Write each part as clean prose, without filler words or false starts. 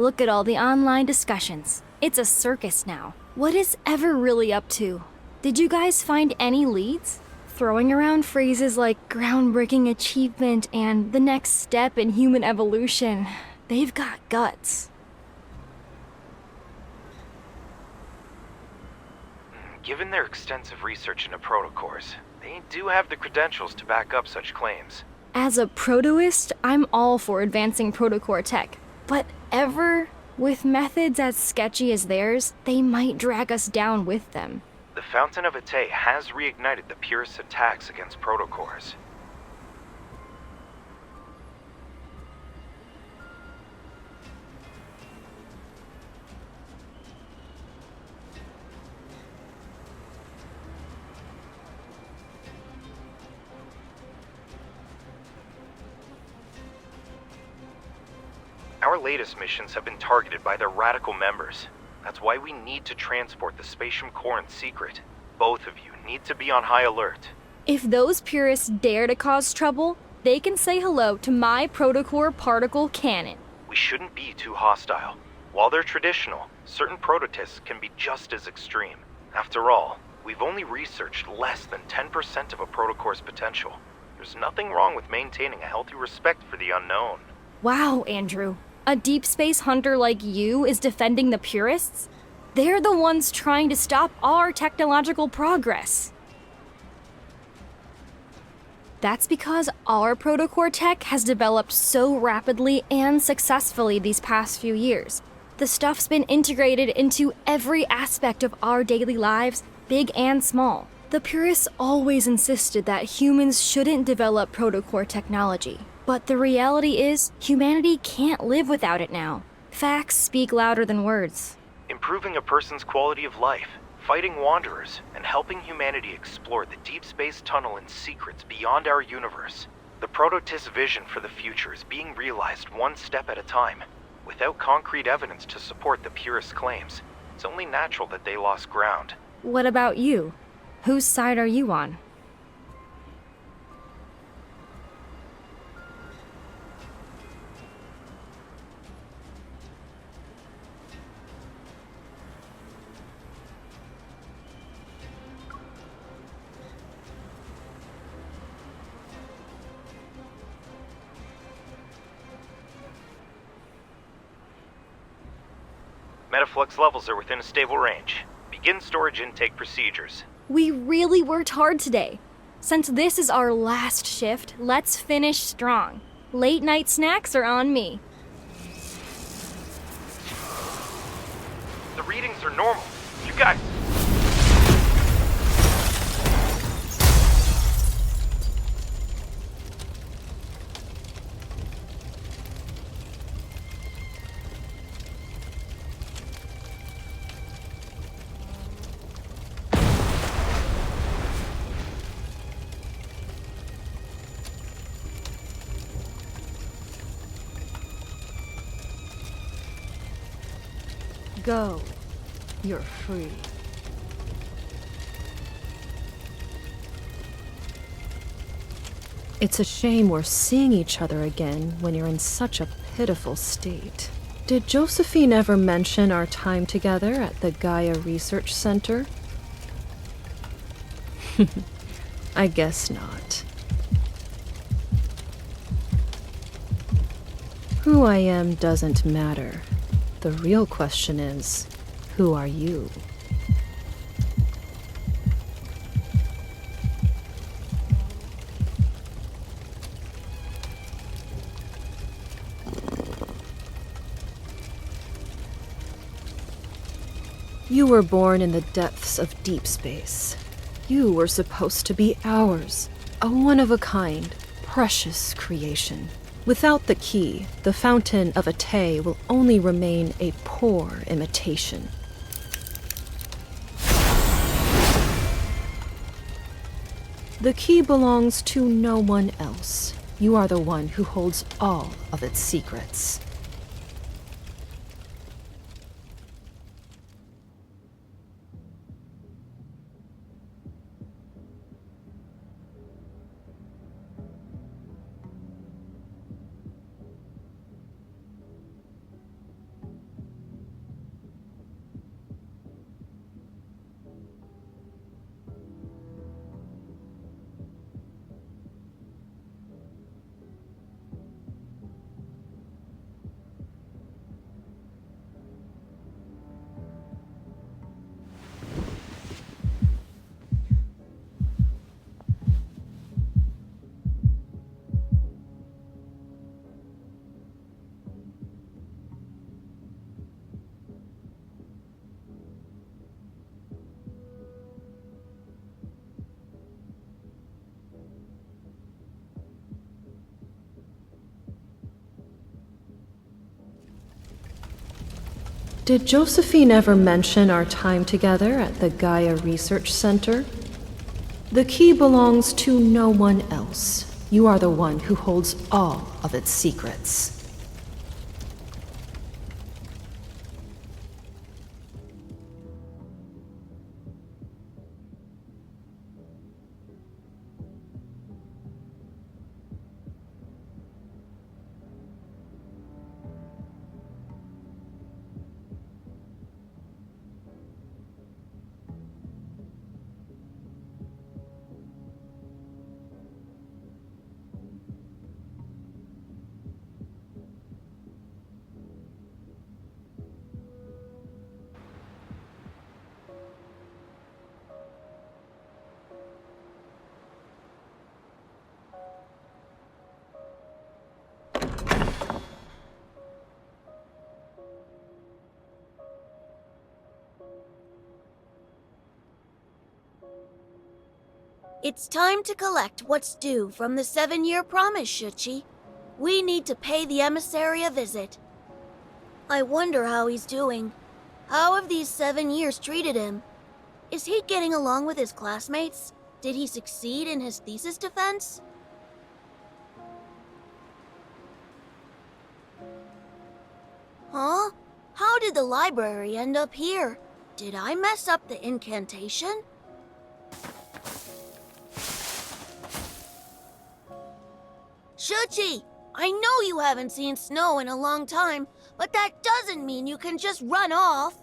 Look at all the online discussions. It's a circus now. What is Ever really up to? Did you guys find any leads? Throwing around phrases like groundbreaking achievement and the next step in human evolution. They've got guts. Given their extensive research into protocores, they do have the credentials to back up such claims. As a protoist, I'm all for advancing protocore tech. But Ever, with methods as sketchy as theirs, they might drag us down with them. The Fountain of Ate has reignited the purest attacks against protocores. Our latest missions have been targeted by their radical members. That's why we need to transport the Spatium Core in secret. Both of you need to be on high alert. If those purists dare to cause trouble, they can say hello to my protocore particle cannon. We shouldn't be too hostile. While they're traditional, certain prototysts can be just as extreme. After all, we've only researched less than 10% of a protocore's potential. There's nothing wrong with maintaining a healthy respect for the unknown. Wow, Andrew. A deep space hunter like you is defending the purists? They're the ones trying to stop our technological progress. That's because our protocore tech has developed so rapidly and successfully these past few years. The stuff's been integrated into every aspect of our daily lives, big and small. The purists always insisted that humans shouldn't develop protocore technology. But the reality is, humanity can't live without it now. Facts speak louder than words. Improving a person's quality of life, fighting wanderers, and helping humanity explore the deep space tunnel and secrets beyond our universe. The prototist's vision for the future is being realized one step at a time. Without concrete evidence to support the purist claims, it's only natural that they lost ground. What about you? Whose side are you on? Metaflux levels are within a stable range. Begin storage intake procedures. We really worked hard today. Since this is our last shift, let's finish strong. Late night snacks are on me. The readings are normal. You guys... Go. You're free. It's a shame we're seeing each other again when you're in such a pitiful state. Did Josephine ever mention our time together at the Gaia Research Center? I guess not. Who I am doesn't matter. The real question is, who are you? You were born in the depths of deep space. You were supposed to be ours, a one-of-a-kind, precious creation. Without the key, the Fountain of Ate will only remain a poor imitation. The key belongs to no one else. You are the one who holds all of its secrets. Did Josephine ever mention our time together at the Gaia Research Center? The key belongs to no one else. You are the one who holds all of its secrets. It's time to collect what's due from the 7-year promise, Chpts. We need to pay the emissary a visit. I wonder how he's doing. How have these 7 years treated him? Is he getting along with his classmates? Did he succeed in his thesis defense? Huh? How did the library end up here? Did I mess up the incantation? Chpts, I know you haven't seen snow in a long time, but that doesn't mean you can just run off.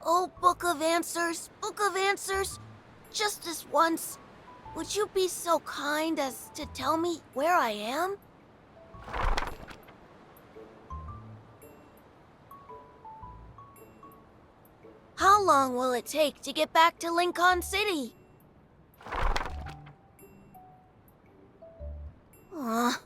Oh, Book of Answers, just this once, would you be so kind as to tell me where I am? How long will it take to get back to Lincoln City? Aw.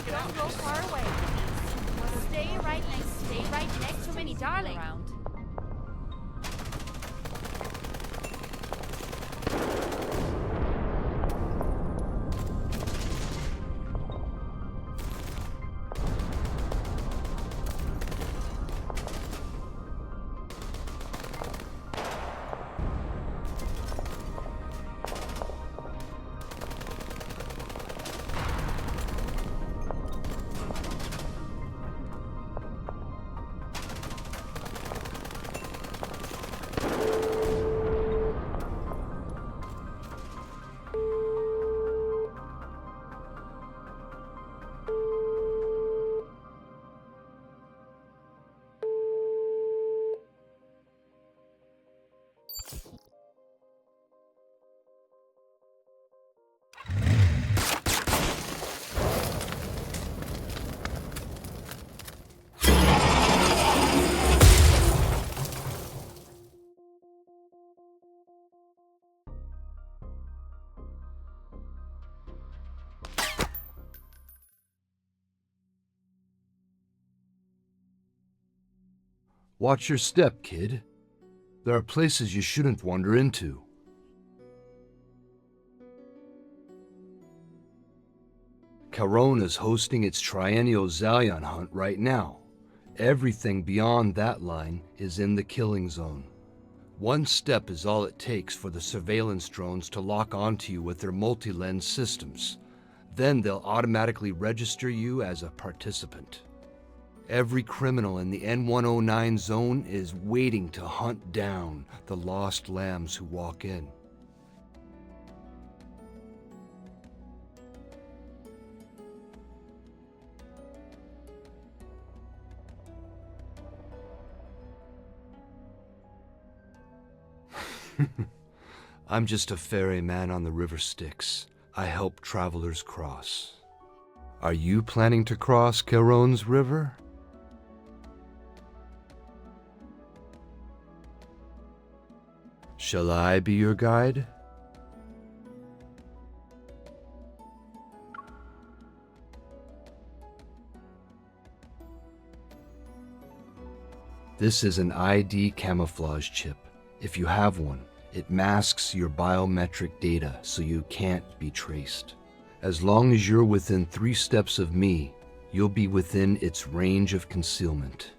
Don't go far away. Stay right next to me, darling. Around. Watch your step, kid. There are places you shouldn't wander into. Charon is hosting its triennial Zoion Hunt right now, Everything beyond that line is in the killing zone. One step is all it takes for the surveillance drones to lock onto you with their multi-lens systems. Then they'll automatically register you as a participant. Every criminal in the N109 zone is waiting to hunt down the lost lambs who walk in. I'm just a ferryman on the river Styx. I help travelers cross. Are you planning to cross Charon's river? Shall I be your guide? This is an ID camouflage chip. If you have one, it masks your biometric data so you can't be traced. As long as you're within 3 steps of me, you'll be within its range of concealment.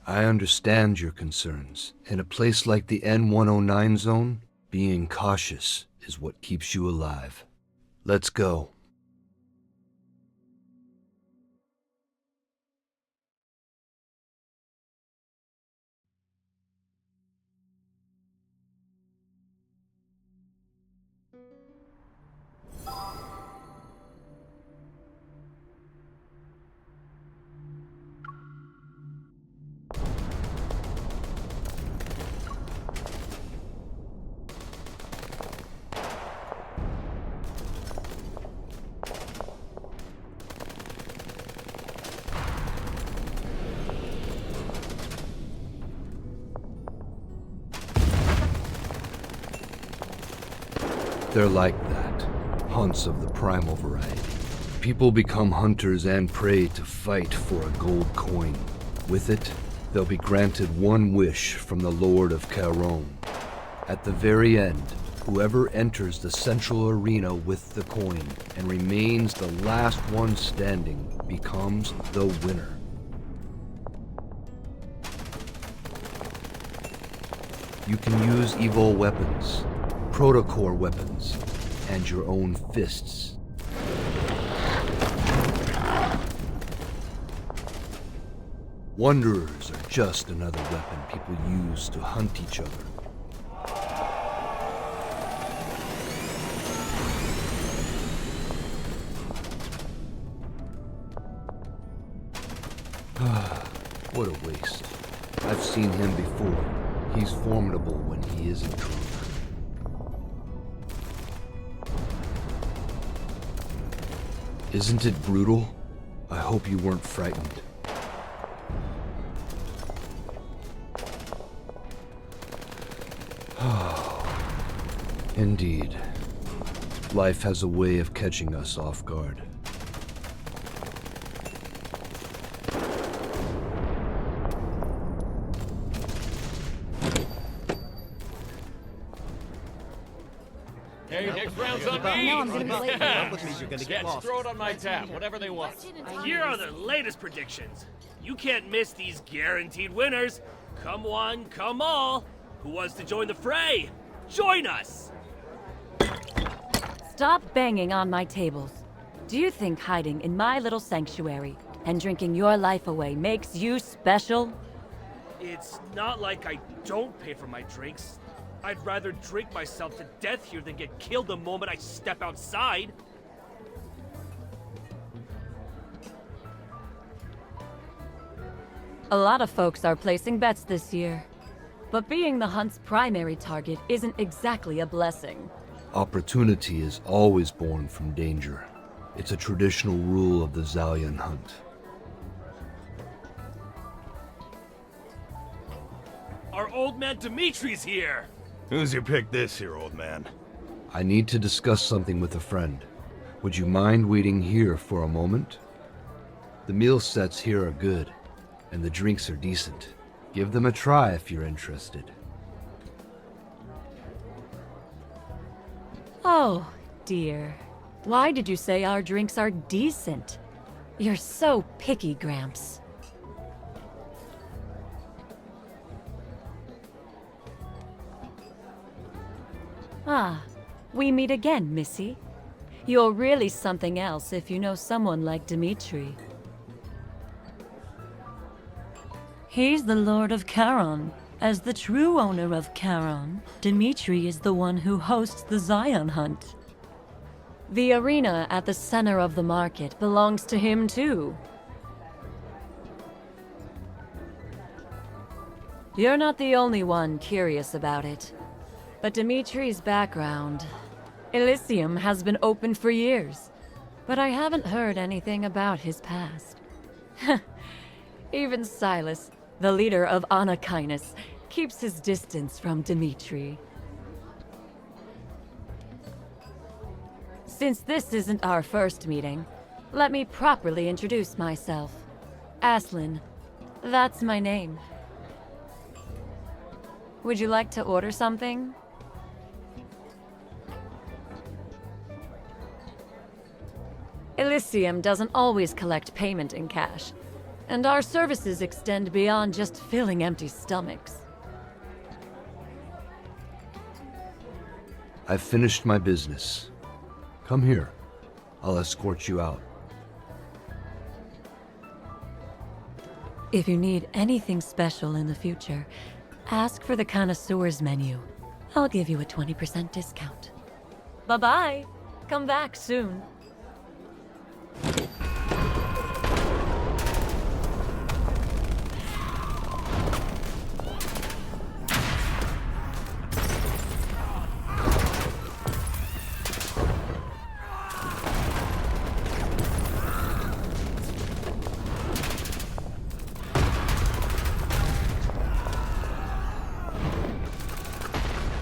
I understand your concerns. In a place like the N109 zone, being cautious is what keeps you alive. Let's go. They're like that, hunts of the primal variety. People become hunters and prey to fight for a gold coin. With it, they'll be granted one wish from the Lord of Charon. At the very end, whoever enters the central arena with the coin and remains the last one standing becomes the winner. You can use evil weapons, protocore weapons, and your own fists. Wanderers are just another weapon people use to hunt each other. What a waste. I've seen him before. He's formidable when he isn't drunk. Isn't it brutal? I hope you weren't frightened. Indeed. Life has a way of catching us off guard. Hey, next round's on me. I know I'm gonna be late. Sketch, throw it on my tab, whatever they want. Here are the latest predictions. You can't miss these guaranteed winners. Come one, come all. Who wants to join the fray? Join us! Stop banging on my tables. Do you think hiding in my little sanctuary and drinking your life away makes you special? It's not like I don't pay for my drinks. I'd rather drink myself to death here than get killed the moment I step outside. A lot of folks are placing bets this year. But being the hunt's primary target isn't exactly a blessing. Opportunity is always born from danger. It's a traditional rule of the Zoion Hunt. Our old man Dimitri's here! Who's your pick this here, old man? I need to discuss something with a friend. Would you mind waiting here for a moment? The meal sets here are good, and the drinks are decent. Give them a try if you're interested. Oh, dear. Why did you say our drinks are decent? You're so picky, Gramps. Ah, we meet again, Missy. You're really something else if you know someone like Dimitri. He's the Lord of Charon. As the true owner of Charon, Dimitri is the one who hosts the Zoion Hunt. The arena at the center of the market belongs to him too. You're not the only one curious about it. But Dimitri's background... Elysium has been open for years, but I haven't heard anything about his past. Even Sylus, the leader of Anakinus, keeps his distance from Dimitri. Since this isn't our first meeting, let me properly introduce myself. Aslin. That's my name. Would you like to order something? Elysium doesn't always collect payment in cash, and our services extend beyond just filling empty stomachs. I've finished my business. Come here. I'll escort you out. If you need anything special in the future, ask for the Connoisseur's menu. I'll give you a 20% discount. Bye-bye. Come back soon.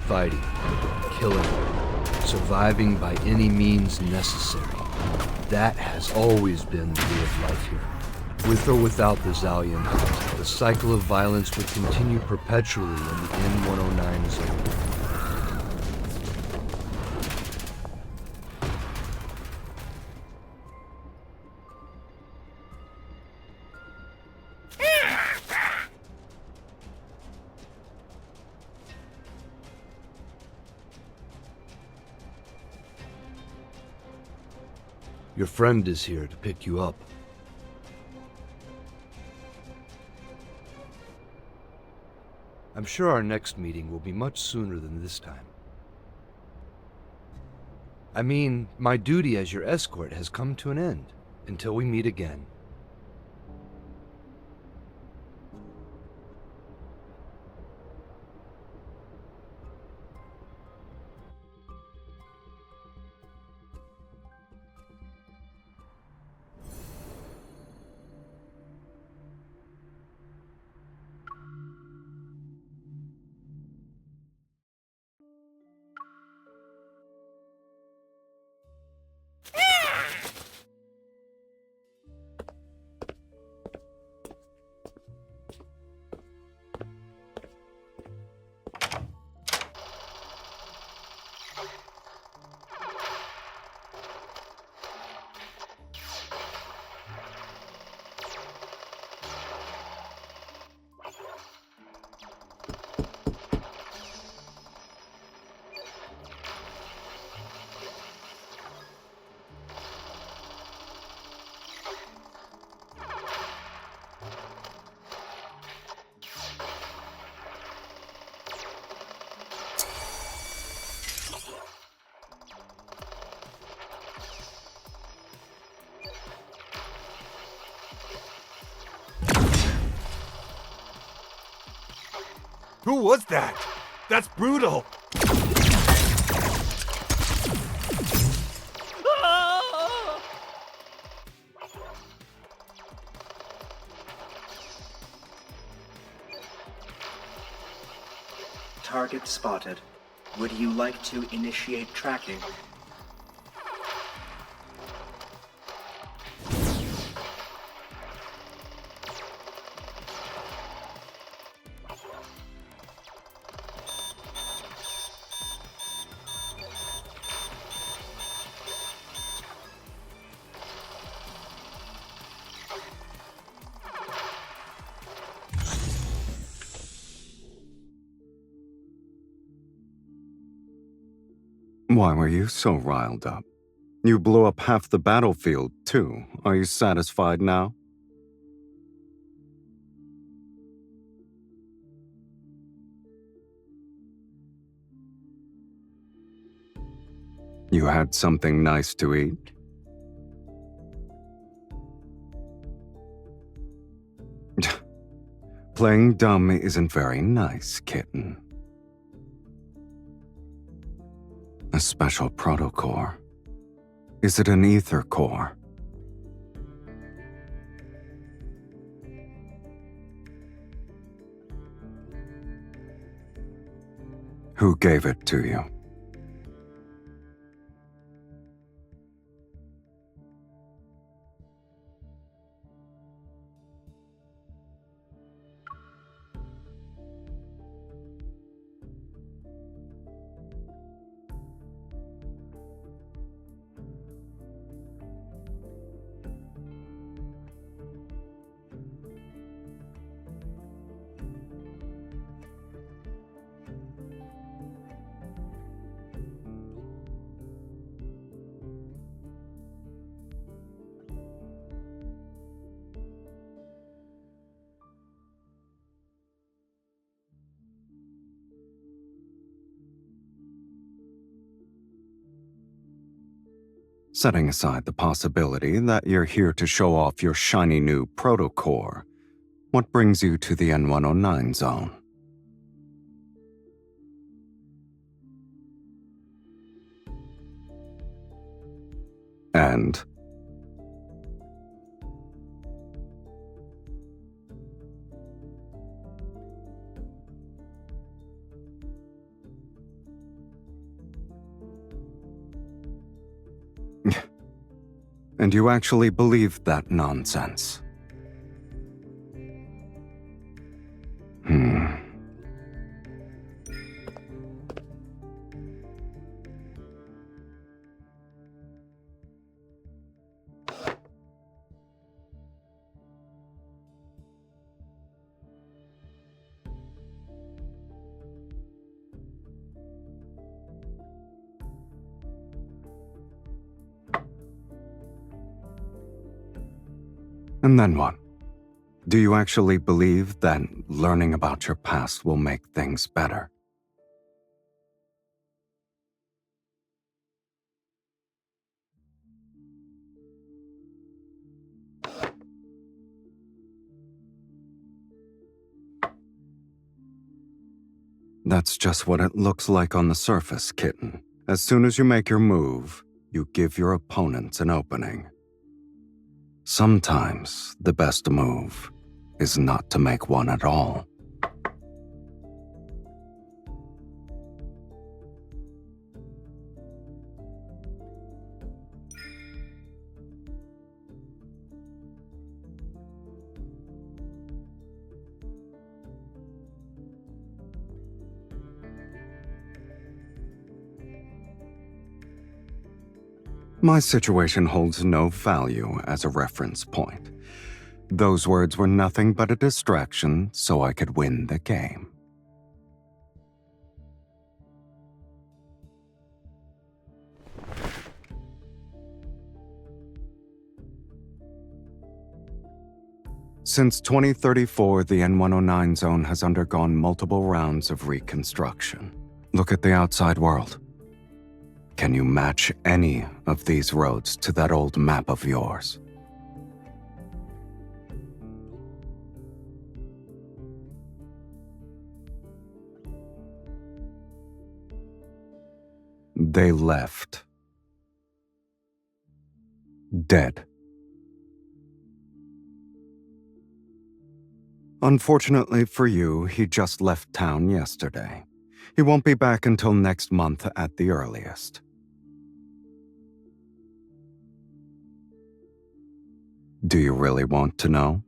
Fighting, killing, surviving by any means necessary. That has always been the way of life here. With or without the Zoion Hunt, the cycle of violence would continue perpetually in the N-109 zone. Your friend is here to pick you up. I'm sure our next meeting will be much sooner than this time. I mean, my duty as your escort has come to an end until we meet again. Who was that? That's brutal! Target spotted. Would you like to initiate tracking? Why were you so riled up? You blew up half the battlefield, too. Are you satisfied now? You had something nice to eat? Playing dumb isn't very nice, kitten. A special protocore. Is it an ether core? Who gave it to you? Setting aside the possibility that you're here to show off your shiny new protocore, what brings you to the N109 zone? And? And you actually believe that nonsense? And then what? Do you actually believe that learning about your past will make things better? That's just what it looks like on the surface, kitten. As soon as you make your move, you give your opponents an opening. Sometimes the best move is not to make one at all. My situation holds no value as a reference point. Those words were nothing but a distraction so I could win the game. Since 2034, the N109 zone has undergone multiple rounds of reconstruction. Look at the outside world. Can you match any of these roads to that old map of yours? They left. Dead. Unfortunately for you, he just left town yesterday. He won't be back until next month at the earliest. Do you really want to know?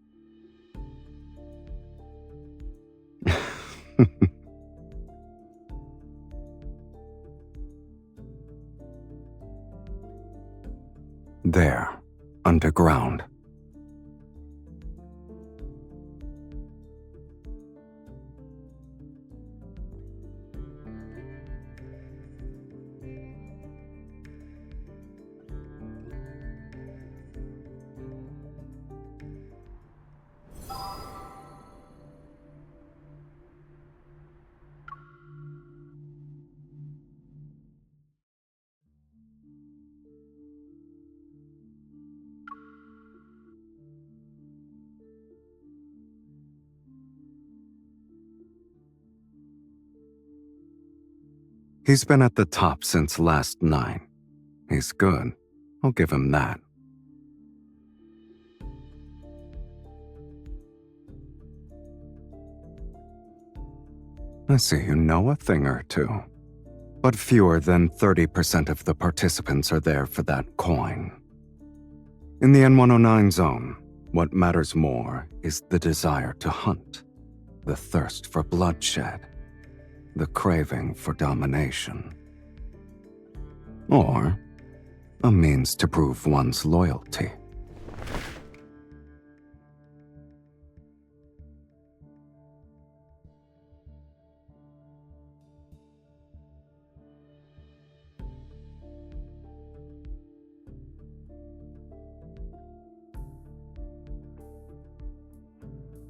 There, underground. He's been at the top since last night. He's good. I'll give him that. I see you know a thing or two. But fewer than 30% of the participants are there for that coin. In the N109 zone, what matters more is the desire to hunt, the thirst for bloodshed, the craving for domination. Or a means to prove one's loyalty.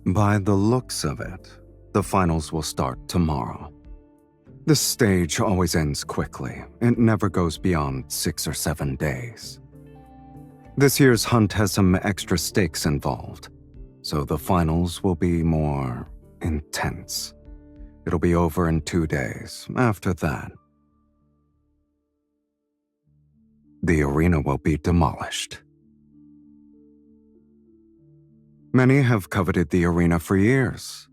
By the looks of it, the finals will start tomorrow. This stage always ends quickly. It never goes beyond 6 or 7 days. This year's hunt has some extra stakes involved, so the finals will be more intense. It'll be over in 2 days. After that, the arena will be demolished. Many have coveted the arena for years,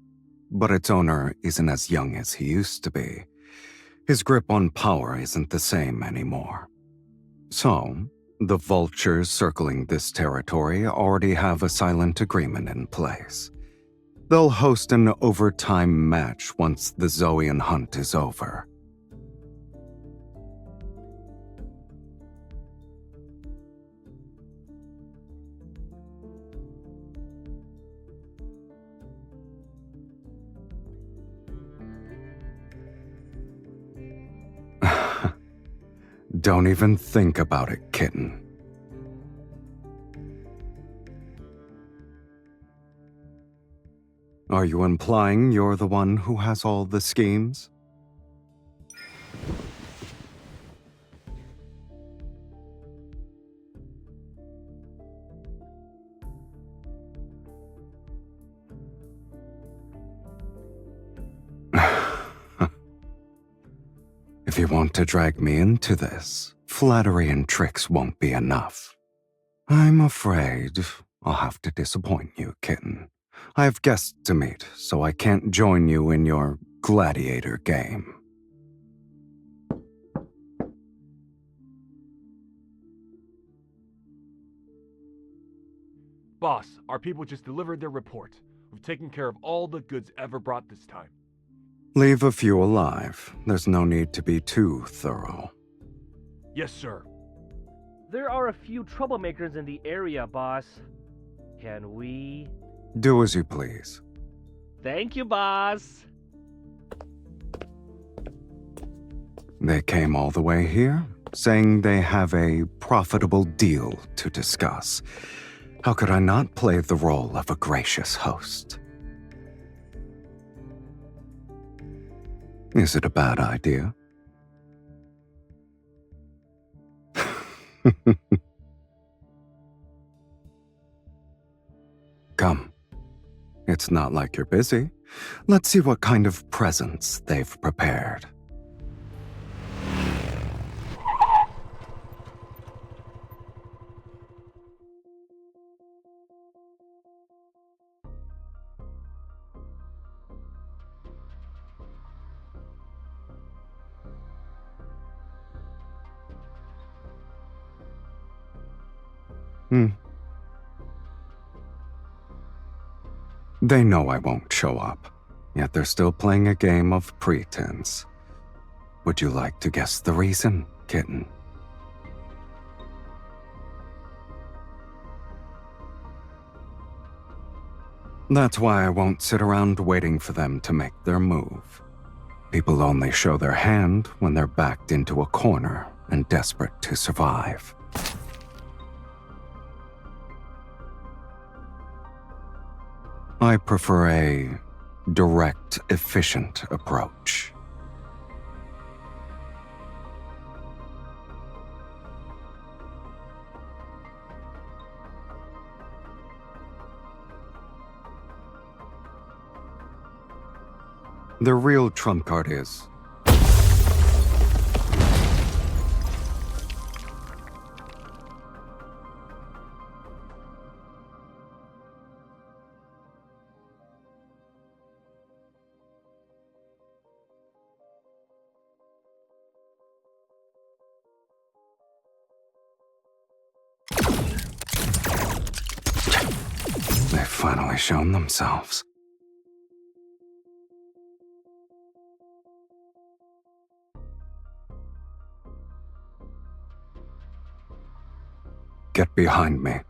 but its owner isn't as young as he used to be. His grip on power isn't the same anymore. So, the vultures circling this territory already have a silent agreement in place. They'll host an overtime match once the Zoion Hunt is over. Don't even think about it, kitten. Are you implying you're the one who has all the schemes? If you want to drag me into this, flattery and tricks won't be enough. I'm afraid I'll have to disappoint you, kitten. I have guests to meet, so I can't join you in your gladiator game. Boss, our people just delivered their report. We've taken care of all the goods ever brought this time. Leave a few alive. There's no need to be too thorough. Yes, sir. There are a few troublemakers in the area, boss. Can we... Do as you please. Thank you, boss. They came all the way here, saying they have a profitable deal to discuss. How could I not play the role of a gracious host? Is it a bad idea? Come. It's not like you're busy. Let's see what kind of presents they've prepared. They know I won't show up, yet they're still playing a game of pretense. Would you like to guess the reason, kitten? That's why I won't sit around waiting for them to make their move. People only show their hand when they're backed into a corner and desperate to survive. I prefer a direct, efficient approach. The real trump card is really shown themselves. Get behind me.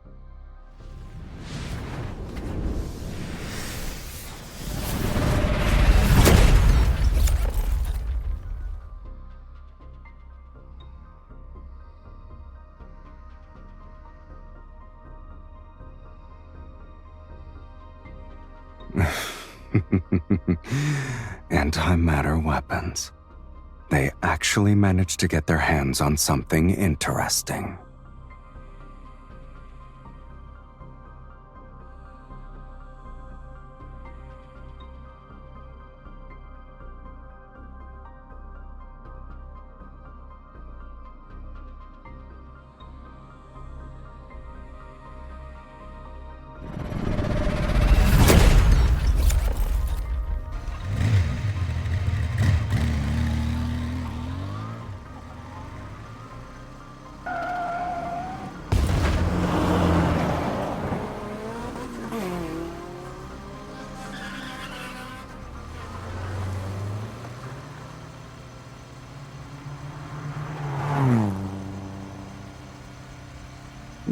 Antimatter weapons. They actually managed to get their hands on something interesting.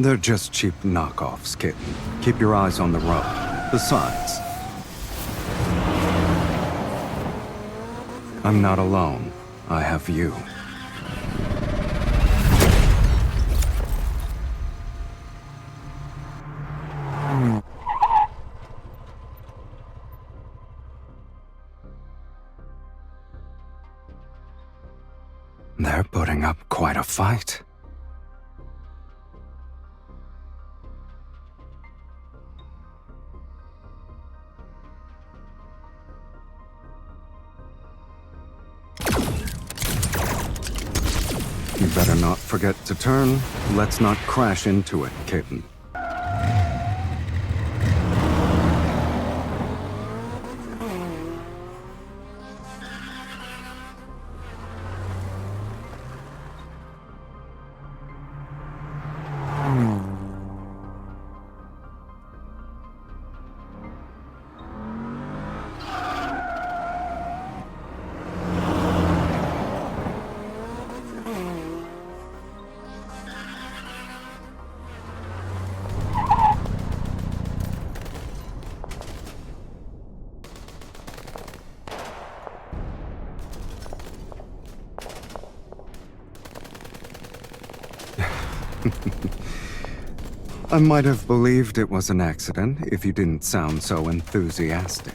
They're just cheap knockoffs, kitten. Keep your eyes on the road. Besides, I'm not alone. I have you. They're putting up quite a fight. You better not forget to turn. Let's not crash into it, kitten. I might have believed it was an accident if you didn't sound so enthusiastic.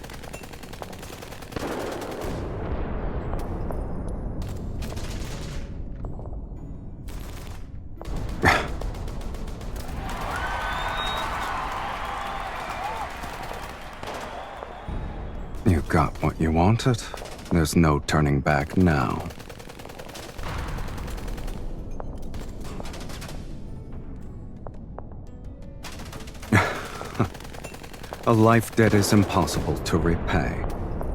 You got what you wanted. There's no turning back now. A life debt is impossible to repay.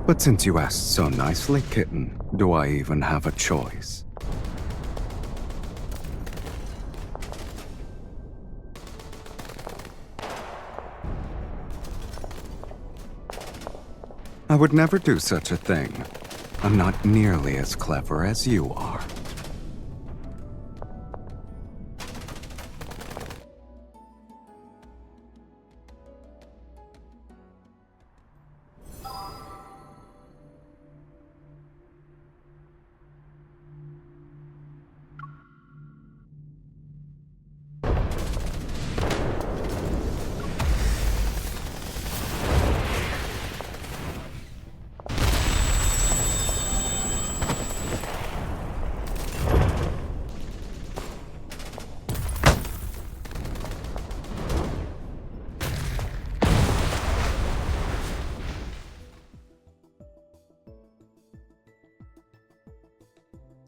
But since you asked so nicely, kitten, do I even have a choice? I would never do such a thing. I'm not nearly as clever as you are.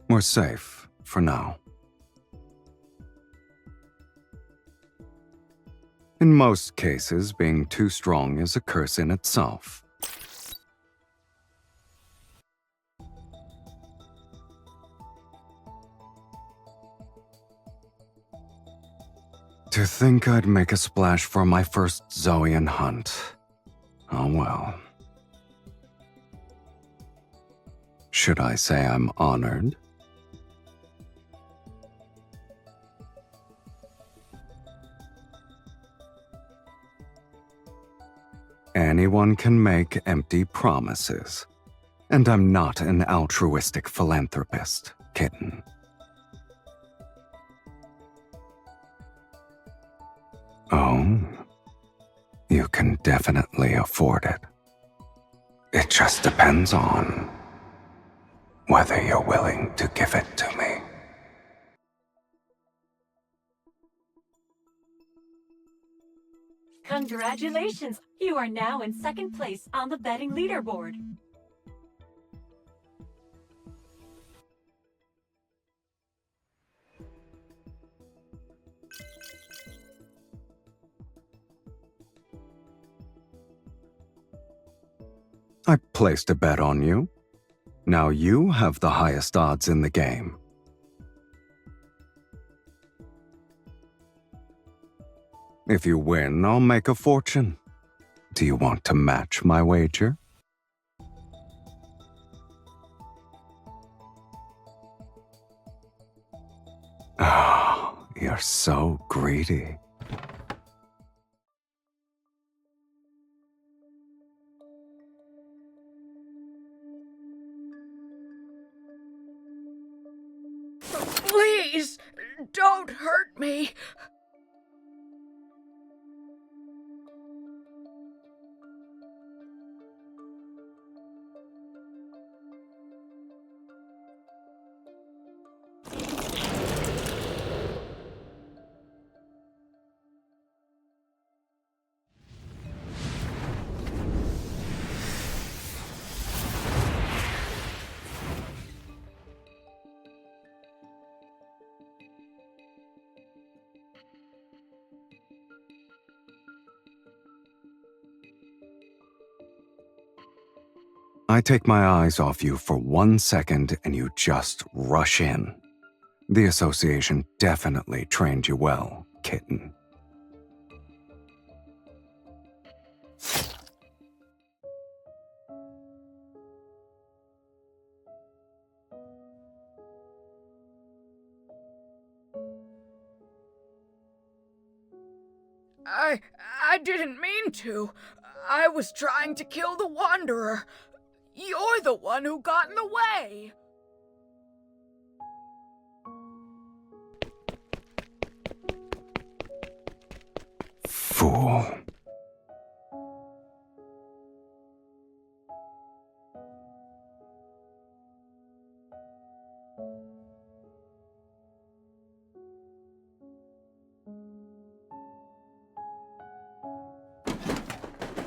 We're safe, for now. In most cases, being too strong is a curse in itself. To think I'd make a splash for my first Zoion Hunt. Oh well. Should I say I'm honored? Anyone can make empty promises. And I'm not an altruistic philanthropist, kitten. Oh, you can definitely afford it. It just depends on whether you're willing to give it to me. Congratulations! You are now in second place on the betting leaderboard. I placed a bet on you. Now you have the highest odds in the game. If you win, I'll make a fortune. Do you want to match my wager? Oh, you're so greedy. Please, don't hurt me. I take my eyes off you for 1 second and you just rush in. The association definitely trained you well, kitten. I didn't mean to. I was trying to kill the Wanderer. You're the one who got in the way. Fool.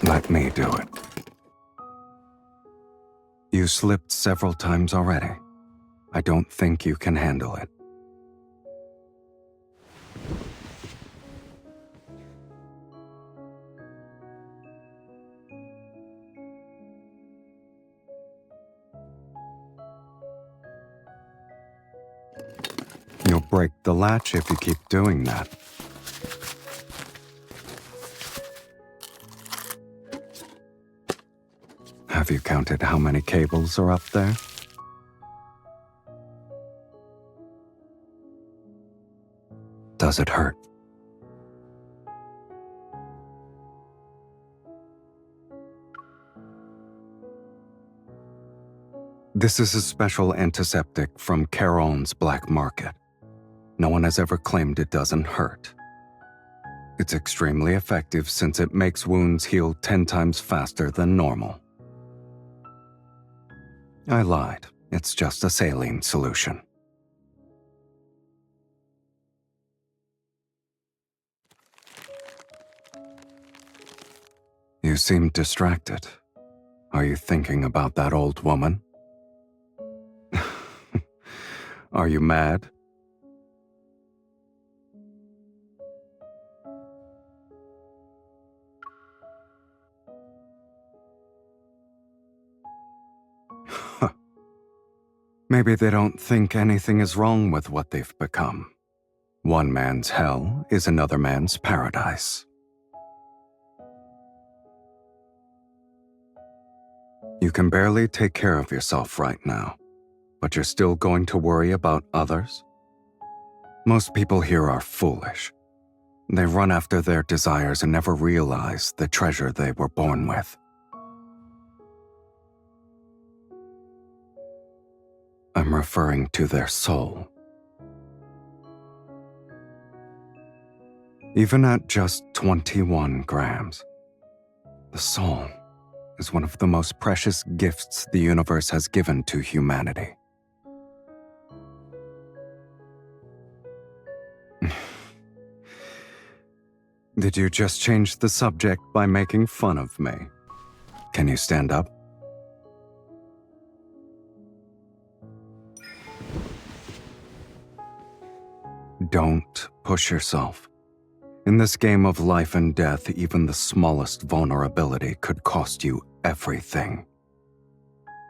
Let me do it. You slipped several times already. I don't think you can handle it. You'll break the latch if you keep doing that. Have you counted how many cables are up there? Does it hurt? This is a special antiseptic from Charon's black market. No one has ever claimed it doesn't hurt. It's extremely effective since it makes wounds heal 10 times faster than normal. I lied. It's just a saline solution. You seem distracted. Are you thinking about that old woman? Are you mad? Maybe they don't think anything is wrong with what they've become. One man's hell is another man's paradise. You can barely take care of yourself right now, but you're still going to worry about others? Most people here are foolish. They run after their desires and never realize the treasure they were born with. I'm referring to their soul. Even at just 21 grams, the soul is one of the most precious gifts the universe has given to humanity. Did you just change the subject by making fun of me? Can you stand up? Don't push yourself. In this game of life and death, even the smallest vulnerability could cost you everything.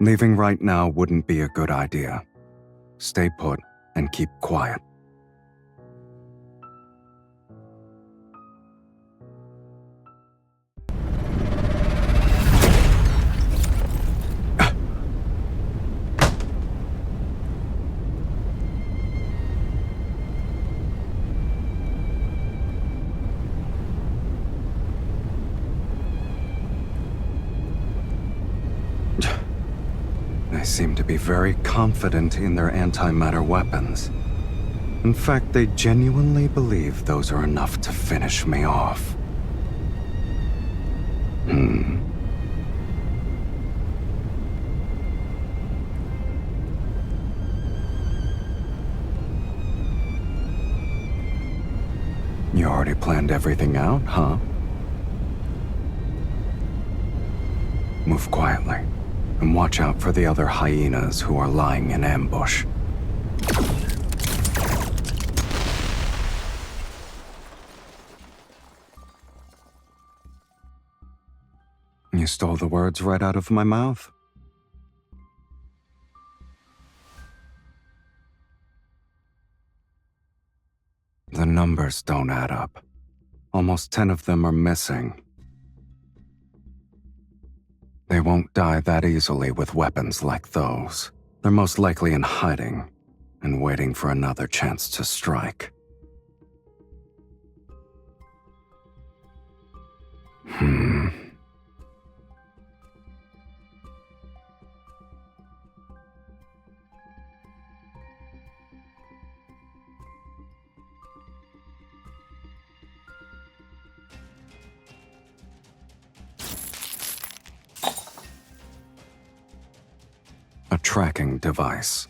Leaving right now wouldn't be a good idea. Stay put and keep quiet. They seem to be very confident in their antimatter weapons. In fact, they genuinely believe those are enough to finish me off. You already planned everything out, huh? Move quietly, and watch out for the other hyenas who are lying in ambush. You stole the words right out of my mouth. The numbers don't add up. Almost 10 of them are missing. They won't die that easily with weapons like those. They're most likely in hiding and waiting for another chance to strike. A tracking device.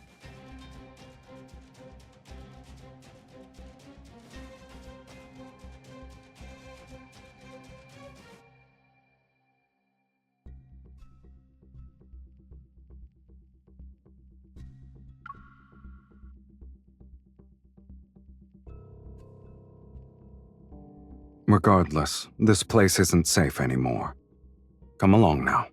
Regardless, this place isn't safe anymore. Come along now.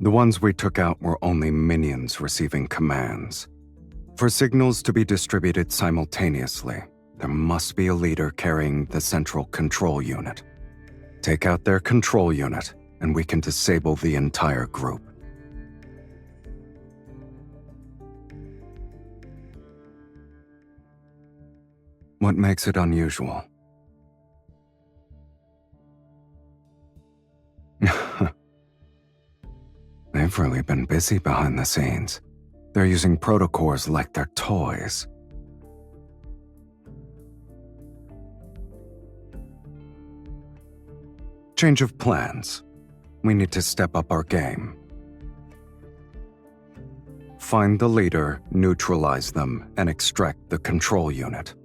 The ones we took out were only minions receiving commands. For signals to be distributed simultaneously, there must be a leader carrying the central control unit. Take out their control unit, and we can disable the entire group. What makes it unusual? They've really been busy behind the scenes. They're using protocores like they're toys. Change of plans. We need to step up our game. Find the leader, neutralize them, and extract the control unit.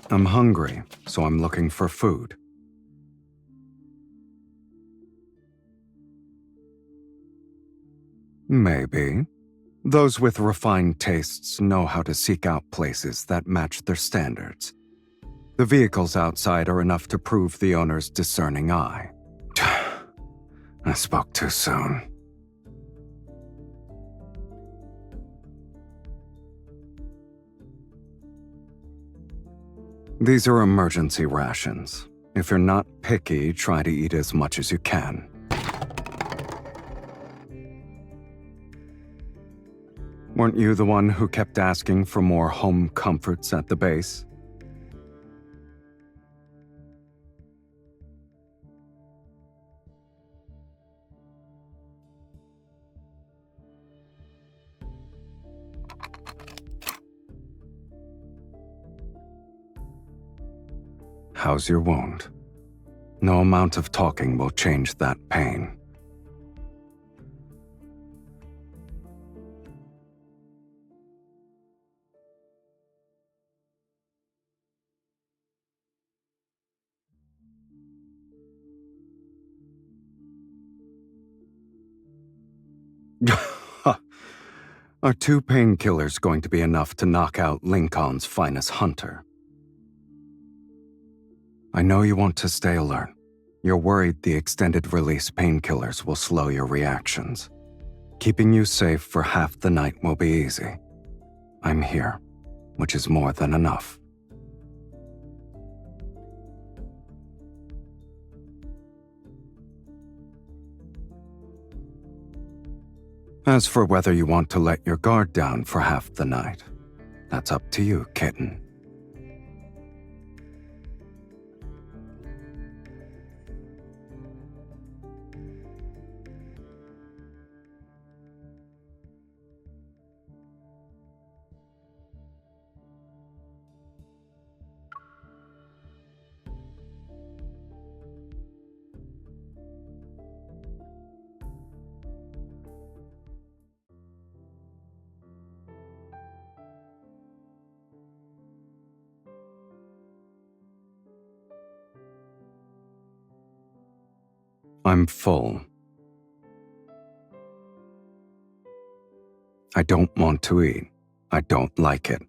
I'm hungry, so I'm looking for food. Maybe. Those with refined tastes know how to seek out places that match their standards. The vehicles outside are enough to prove the owner's discerning eye. I spoke too soon. These are emergency rations. If you're not picky, try to eat as much as you can. Weren't you the one who kept asking for more home comforts at the base? How's your wound? No amount of talking will change that pain. Are 2 painkillers going to be enough to knock out Lincoln's finest hunter? I know you want to stay alert. You're worried the extended release painkillers will slow your reactions. Keeping you safe for half the night will be easy. I'm here, which is more than enough. As for whether you want to let your guard down for half the night, that's up to you, kitten. I'm full. I don't want to eat. I don't like it.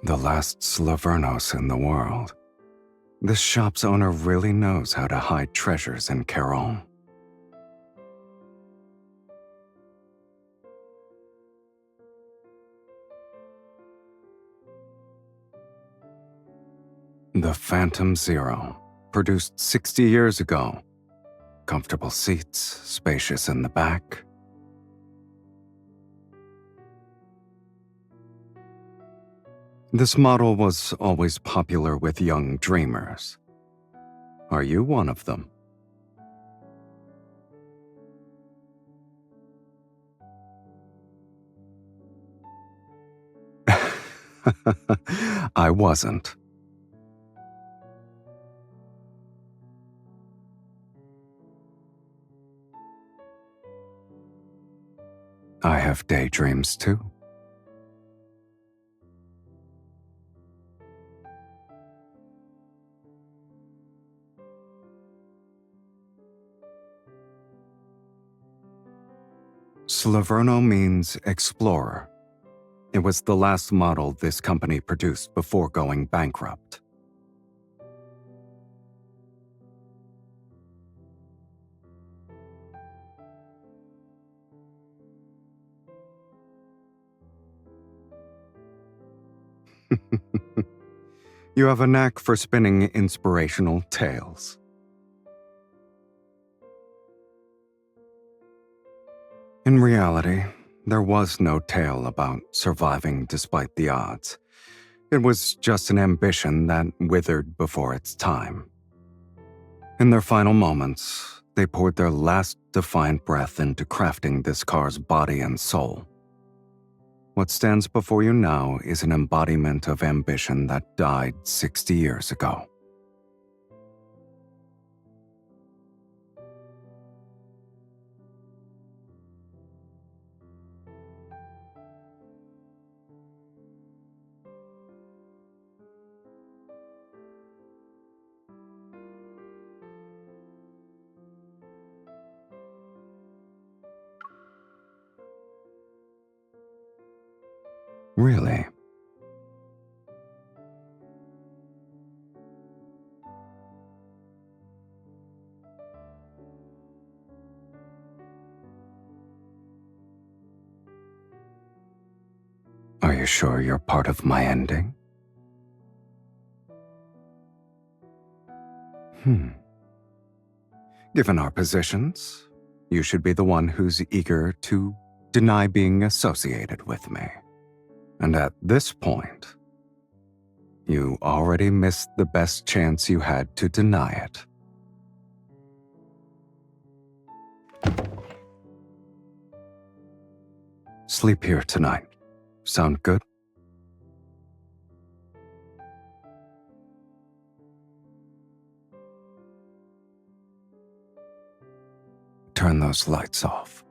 The last Slavernos in the world. This shop's owner really knows how to hide treasures in Charon. The Phantom Zero, produced 60 years ago. Comfortable seats, spacious in the back. This model was always popular with young dreamers. Are you one of them? I wasn't. I have daydreams too. Slaverno means explorer. It was the last model this company produced before going bankrupt. You have a knack for spinning inspirational tales. In reality, there was no tale about surviving despite the odds. It was just an ambition that withered before its time. In their final moments, they poured their last defiant breath into crafting this car's body and soul. What stands before you now is an embodiment of ambition that died 60 years ago. Really? Are you sure you're part of my ending? Given our positions, you should be the one who's eager to deny being associated with me. And at this point, you already missed the best chance you had to deny it. Sleep here tonight. Sound good? Turn those lights off.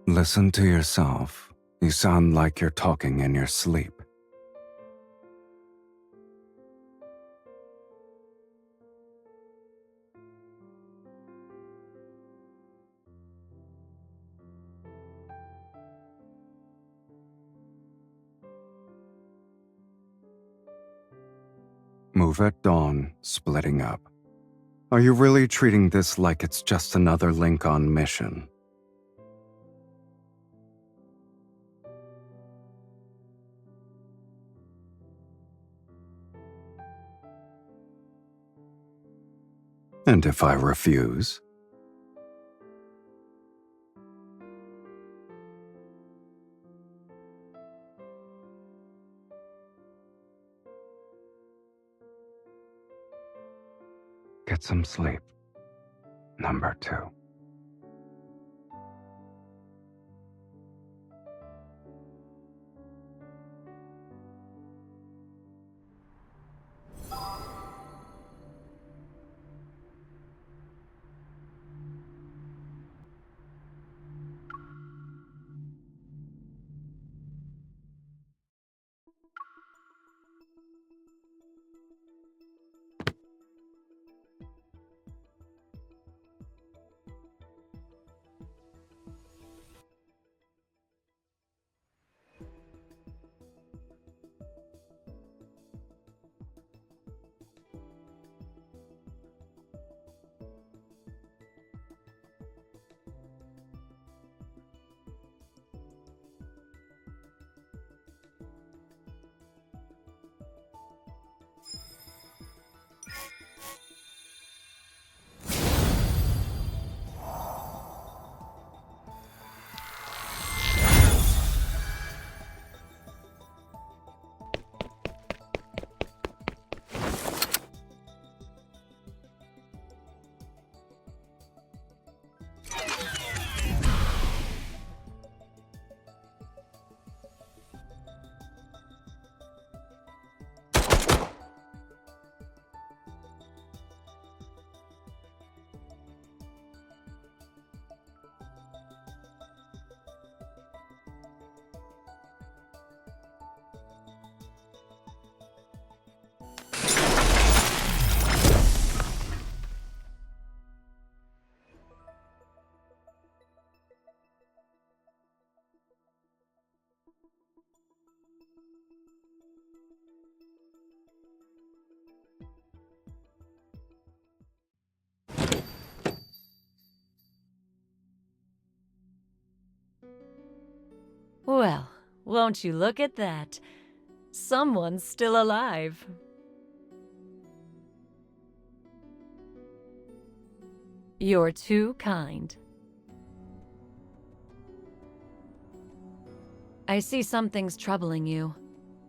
Listen to yourself. You sound like you're talking in your sleep. Move at dawn, splitting up. Are you really treating this like it's just another link on mission? And if I refuse? Get some sleep. Number 2. Well, won't you look at that? Someone's still alive. You're too kind. I see something's troubling you.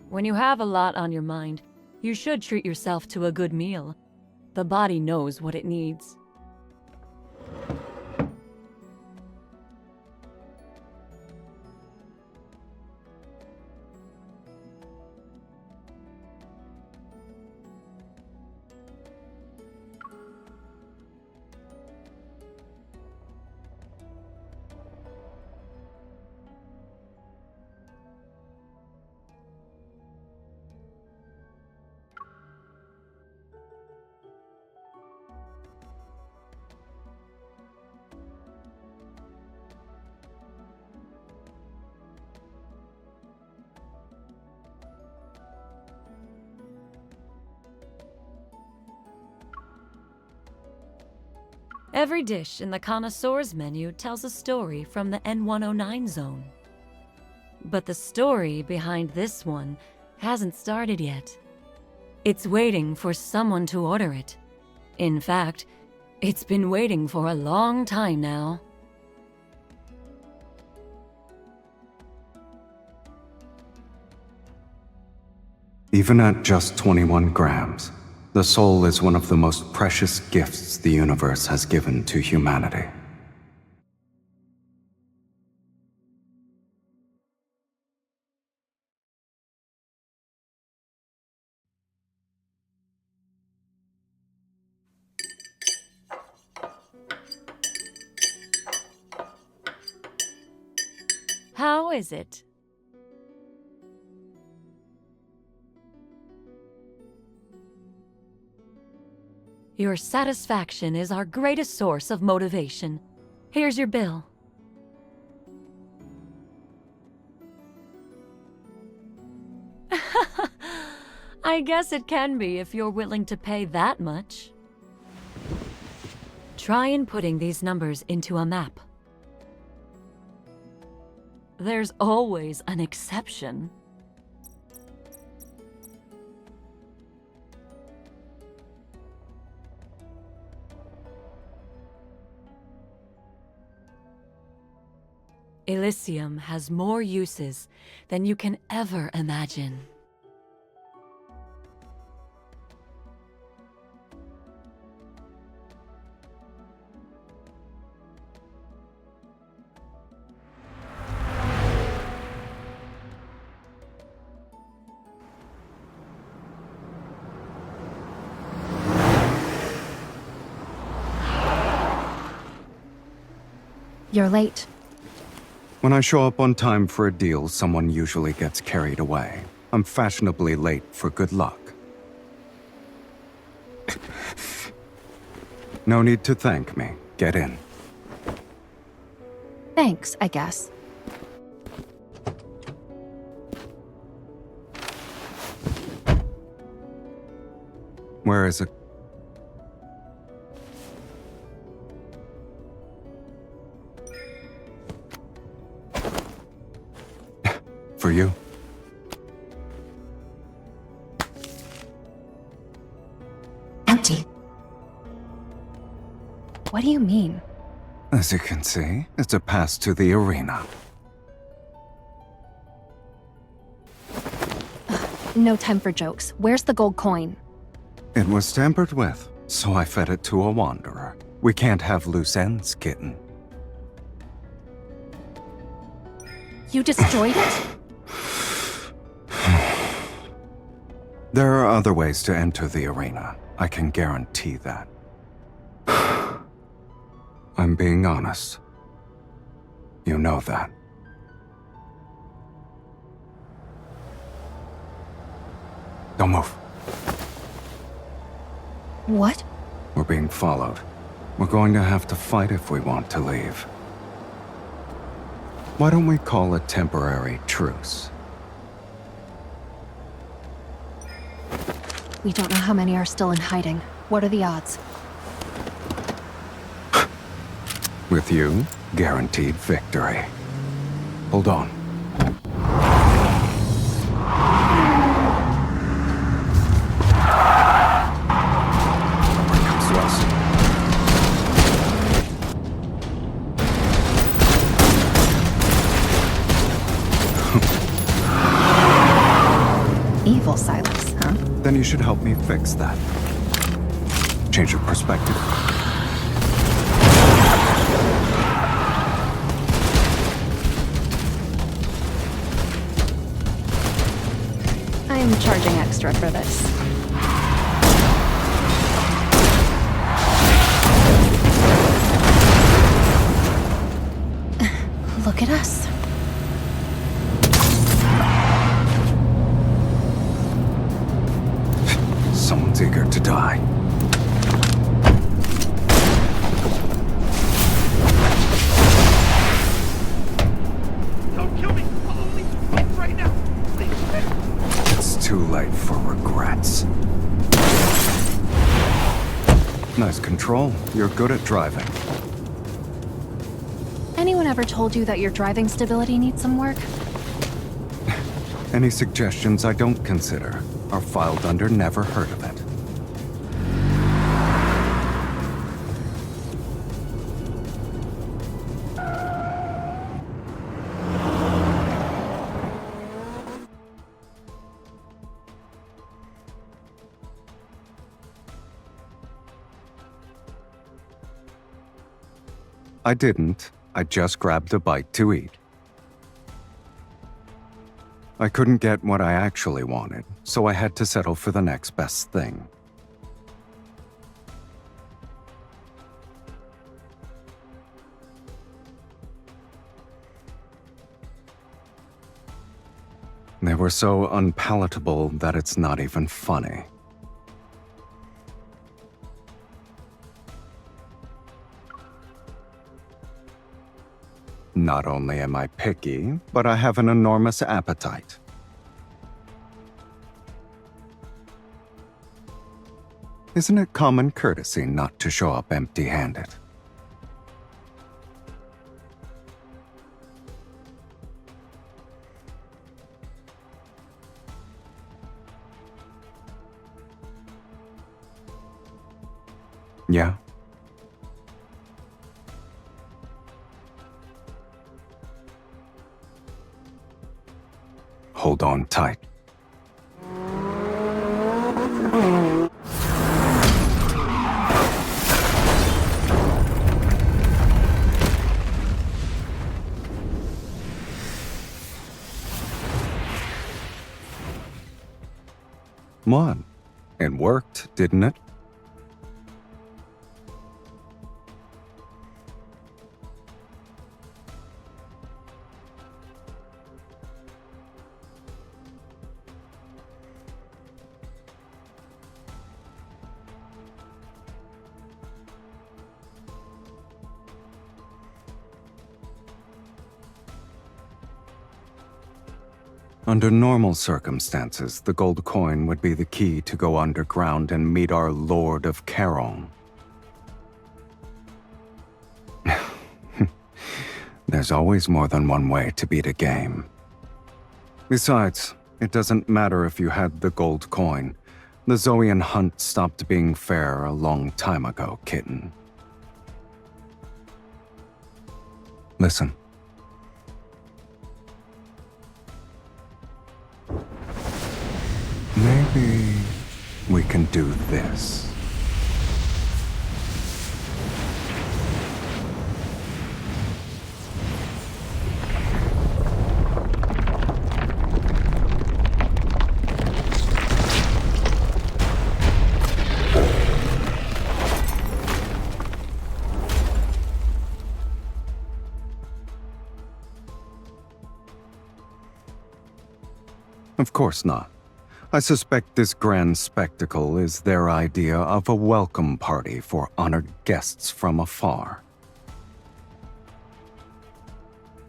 When you have a lot on your mind, you should treat yourself to a good meal. The body knows what it needs. Every dish in the Connoisseur's menu tells a story from the N109 zone. But the story behind this one hasn't started yet. It's waiting for someone to order it. In fact, it's been waiting for a long time now. Even at just 21 grams, the soul is one of the most precious gifts the universe has given to humanity. How is it? Your satisfaction is our greatest source of motivation. Here's your bill. I guess it can be if you're willing to pay that much. Try inputting these numbers into a map. There's always an exception. Elysium has more uses than you can ever imagine. You're late. When I show up on time for a deal, someone usually gets carried away. I'm fashionably late for good luck. No need to thank me. Get in. Thanks, I guess. Where is it? For you. Empty. What do you mean? As you can see, it's a pass to the arena. No time for jokes. Where's the gold coin? It was tampered with, so I fed it to a wanderer. We can't have loose ends, kitten. You destroyed it? There are other ways to enter the arena. I can guarantee that. I'm being honest. You know that. Don't move. What? We're being followed. We're going to have to fight if we want to leave. Why don't we call a temporary truce? We don't know how many are still in hiding. What are the odds? With you, guaranteed victory. Hold on. then you should help me fix that. Change your perspective. I'm charging extra for this. Look at us. Someone's eager to die. Don't kill me! I'll only quit right now! Please. It's too late for regrets. Nice control. You're good at driving. Anyone ever told you that your driving stability needs some work? Any suggestions I don't consider are filed under never heard of it. I didn't. I just grabbed a bite to eat. I couldn't get what I actually wanted, so I had to settle for the next best thing. They were so unpalatable that it's not even funny. Not only am I picky, but I have an enormous appetite. Isn't it common courtesy not to show up empty-handed? Yeah? Hold on tight. What? It worked, didn't it? Under normal circumstances, the gold coin would be the key to go underground and meet our Lord of Charon. There's always more than one way to beat a game. Besides, it doesn't matter if you had the gold coin. The Zoion Hunt stopped being fair a long time ago, kitten. Listen. Maybe we can do this. Of course not. I suspect this grand spectacle is their idea of a welcome party for honored guests from afar.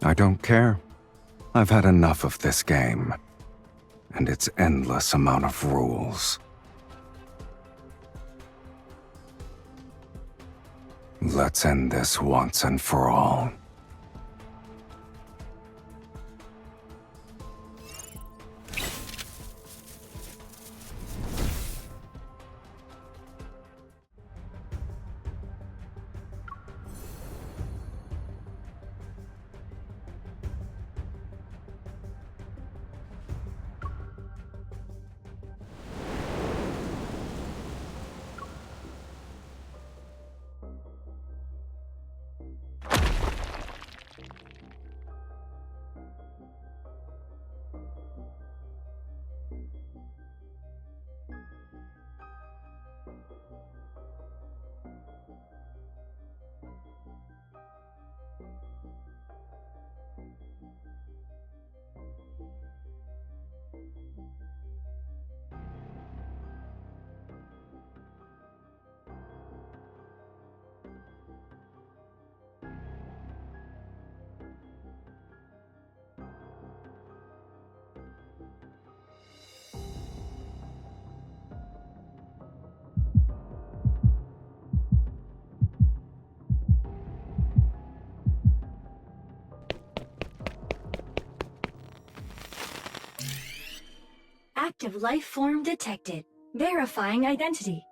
I don't care. I've had enough of this game, and its endless amount of rules. Let's end this once and for all. Active life form detected. Verifying identity.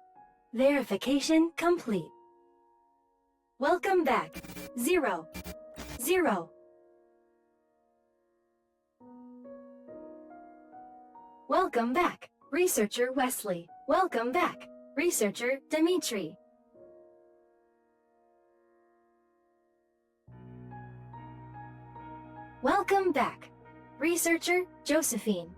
Verification complete. Welcome back. 0. 0. Welcome back. Researcher Wesley. Welcome back. Researcher Dimitri. Welcome back. Researcher Josephine.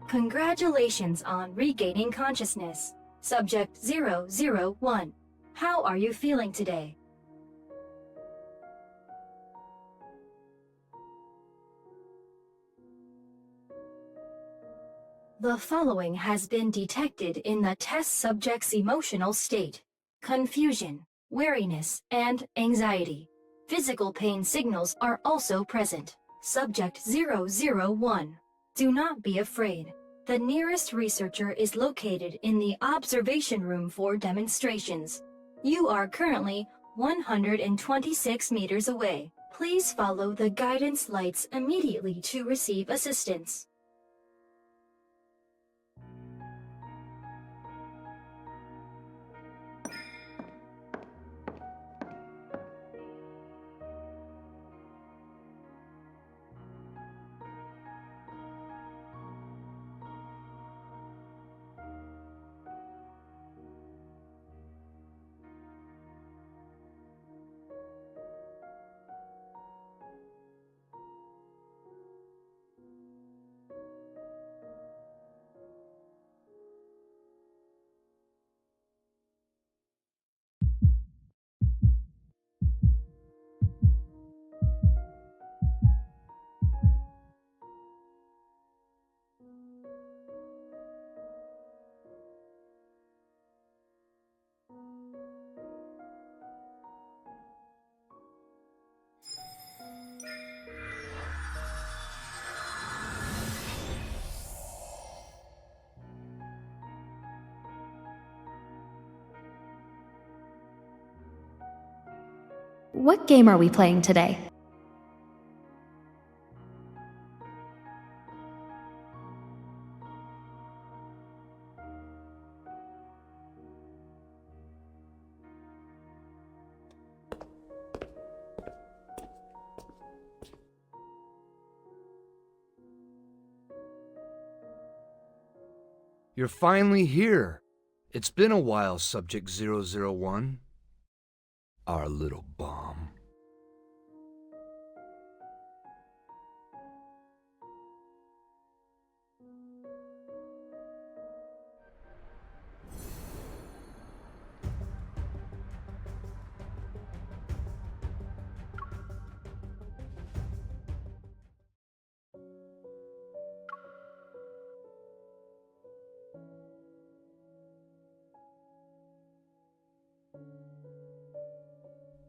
Congratulations on regaining consciousness. Subject 001. How are you feeling today? The following has been detected in the test subject's emotional state: confusion, weariness, and anxiety. Physical pain signals are also present. Subject 001. Do not be afraid. The nearest researcher is located in the observation room for demonstrations. You are currently 126 meters away. Please follow the guidance lights immediately to receive assistance. What game are we playing today? You're finally here. It's been a while, Subject 001. Our little bomb.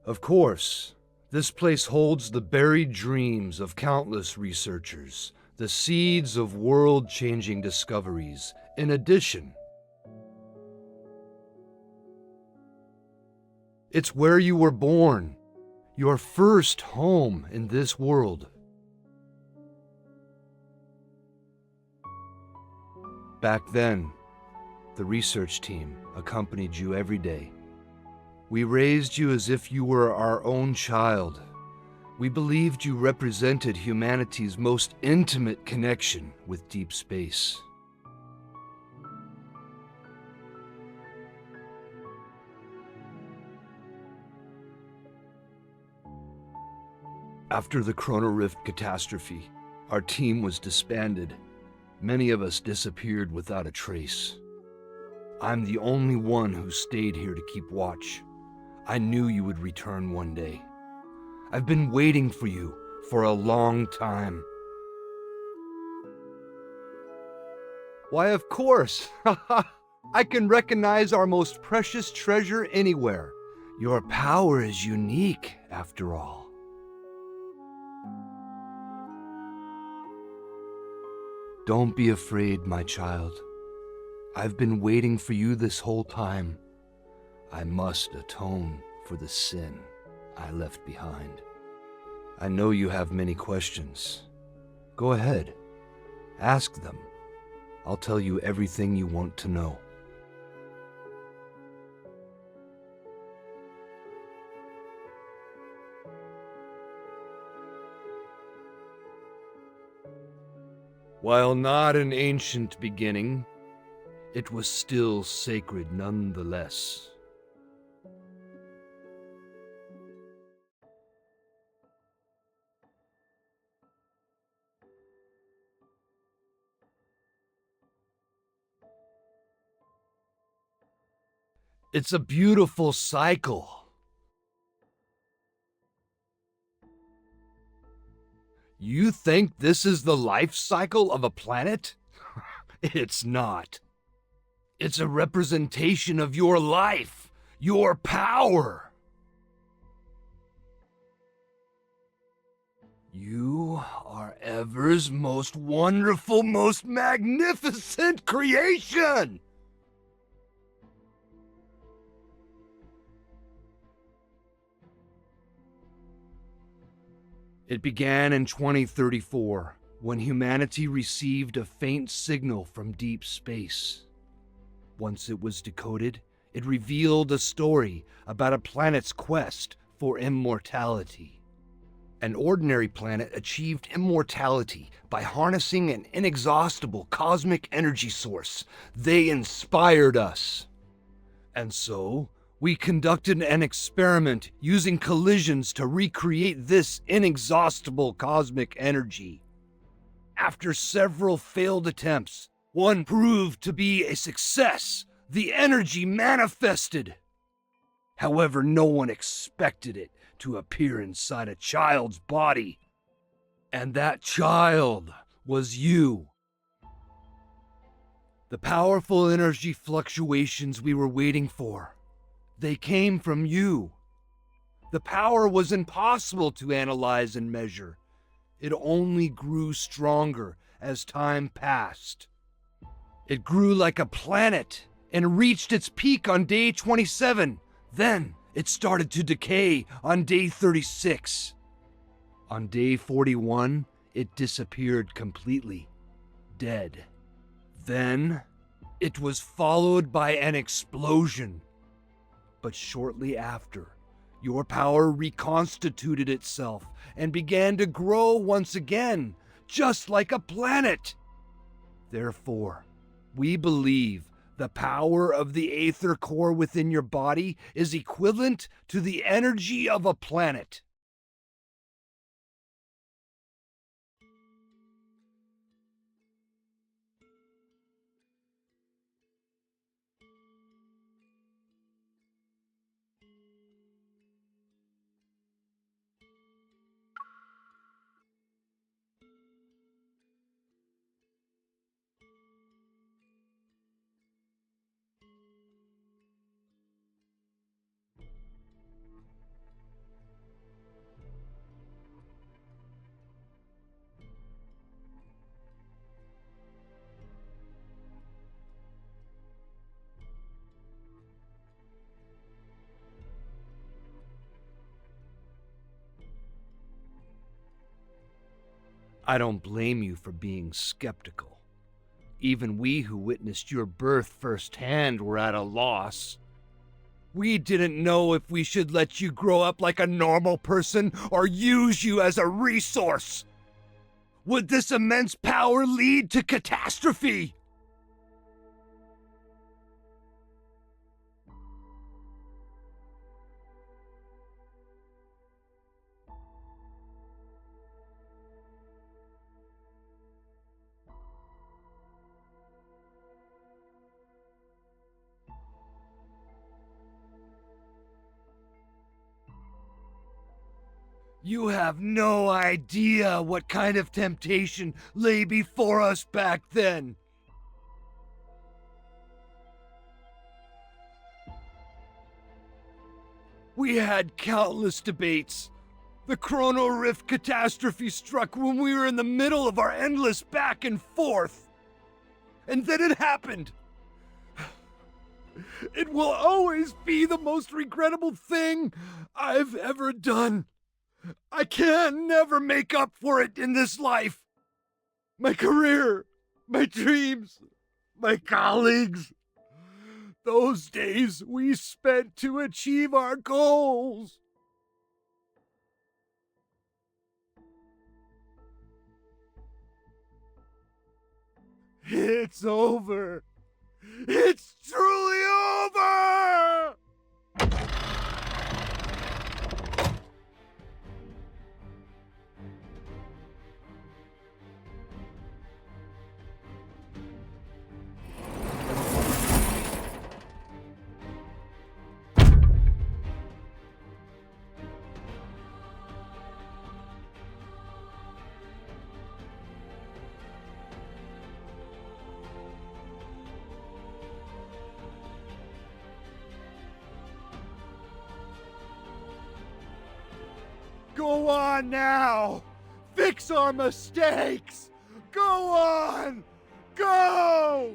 Of course, this place holds the buried dreams of countless researchers, the seeds of world-changing discoveries. In addition, it's where you were born, your first home in this world. Back then, the research team accompanied you every day. We raised you as if you were our own child. We believed you represented humanity's most intimate connection with deep space. After the Chrono Rift catastrophe, our team was disbanded. Many of us disappeared without a trace. I'm the only one who stayed here to keep watch. I knew you would return one day. I've been waiting for you for a long time. Why, of course. I can recognize our most precious treasure anywhere. Your power is unique, after all. Don't be afraid, my child. I've been waiting for you this whole time. I must atone for the sin I left behind. I know you have many questions. Go ahead. Ask them. I'll tell you everything you want to know. While not an ancient beginning, it was still sacred nonetheless. It's a beautiful cycle. You think this is the life cycle of a planet? It's not. It's a representation of your life, your power. You are Ever's most wonderful, most magnificent creation! It began in 2034, when humanity received a faint signal from deep space. Once it was decoded, it revealed a story about a planet's quest for immortality. An ordinary planet achieved immortality by harnessing an inexhaustible cosmic energy source. They inspired us. And so, we conducted an experiment using collisions to recreate this inexhaustible cosmic energy. After several failed attempts, one proved to be a success. The energy manifested. However, no one expected it to appear inside a child's body. And that child was you. The powerful energy fluctuations we were waiting for, they came from you. The power was impossible to analyze and measure. It only grew stronger as time passed. It grew like a planet and reached its peak on day 27. Then it started to decay on day 36. On day 41, it disappeared completely, dead. Then it was followed by an explosion. But shortly after, your power reconstituted itself and began to grow once again, just like a planet. Therefore, we believe the power of the Aether core within your body is equivalent to the energy of a planet. I don't blame you for being skeptical. Even we who witnessed your birth firsthand were at a loss. We didn't know if we should let you grow up like a normal person or use you as a resource. Would this immense power lead to catastrophe? You have no idea what kind of temptation lay before us back then. We had countless debates. The Chrono Rift catastrophe struck when we were in the middle of our endless back and forth. And then it happened. It will always be the most regrettable thing I've ever done. I can never make up for it in this life. My career, my dreams, my colleagues. Those days we spent to achieve our goals. It's over. It's truly over! Go on now! Fix our mistakes! Go on! Go!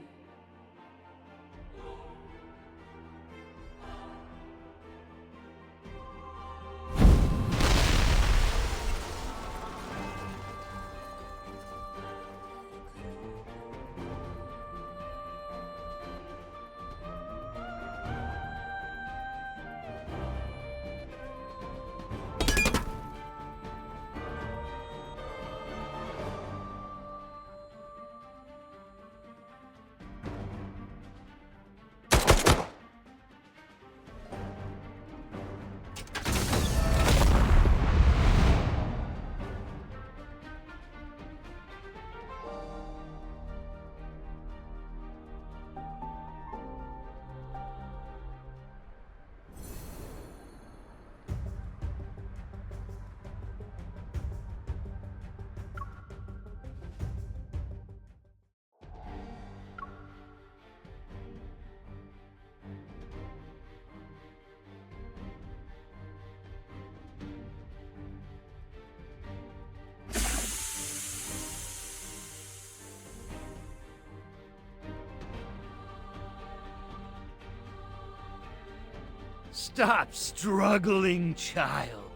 Stop struggling, child.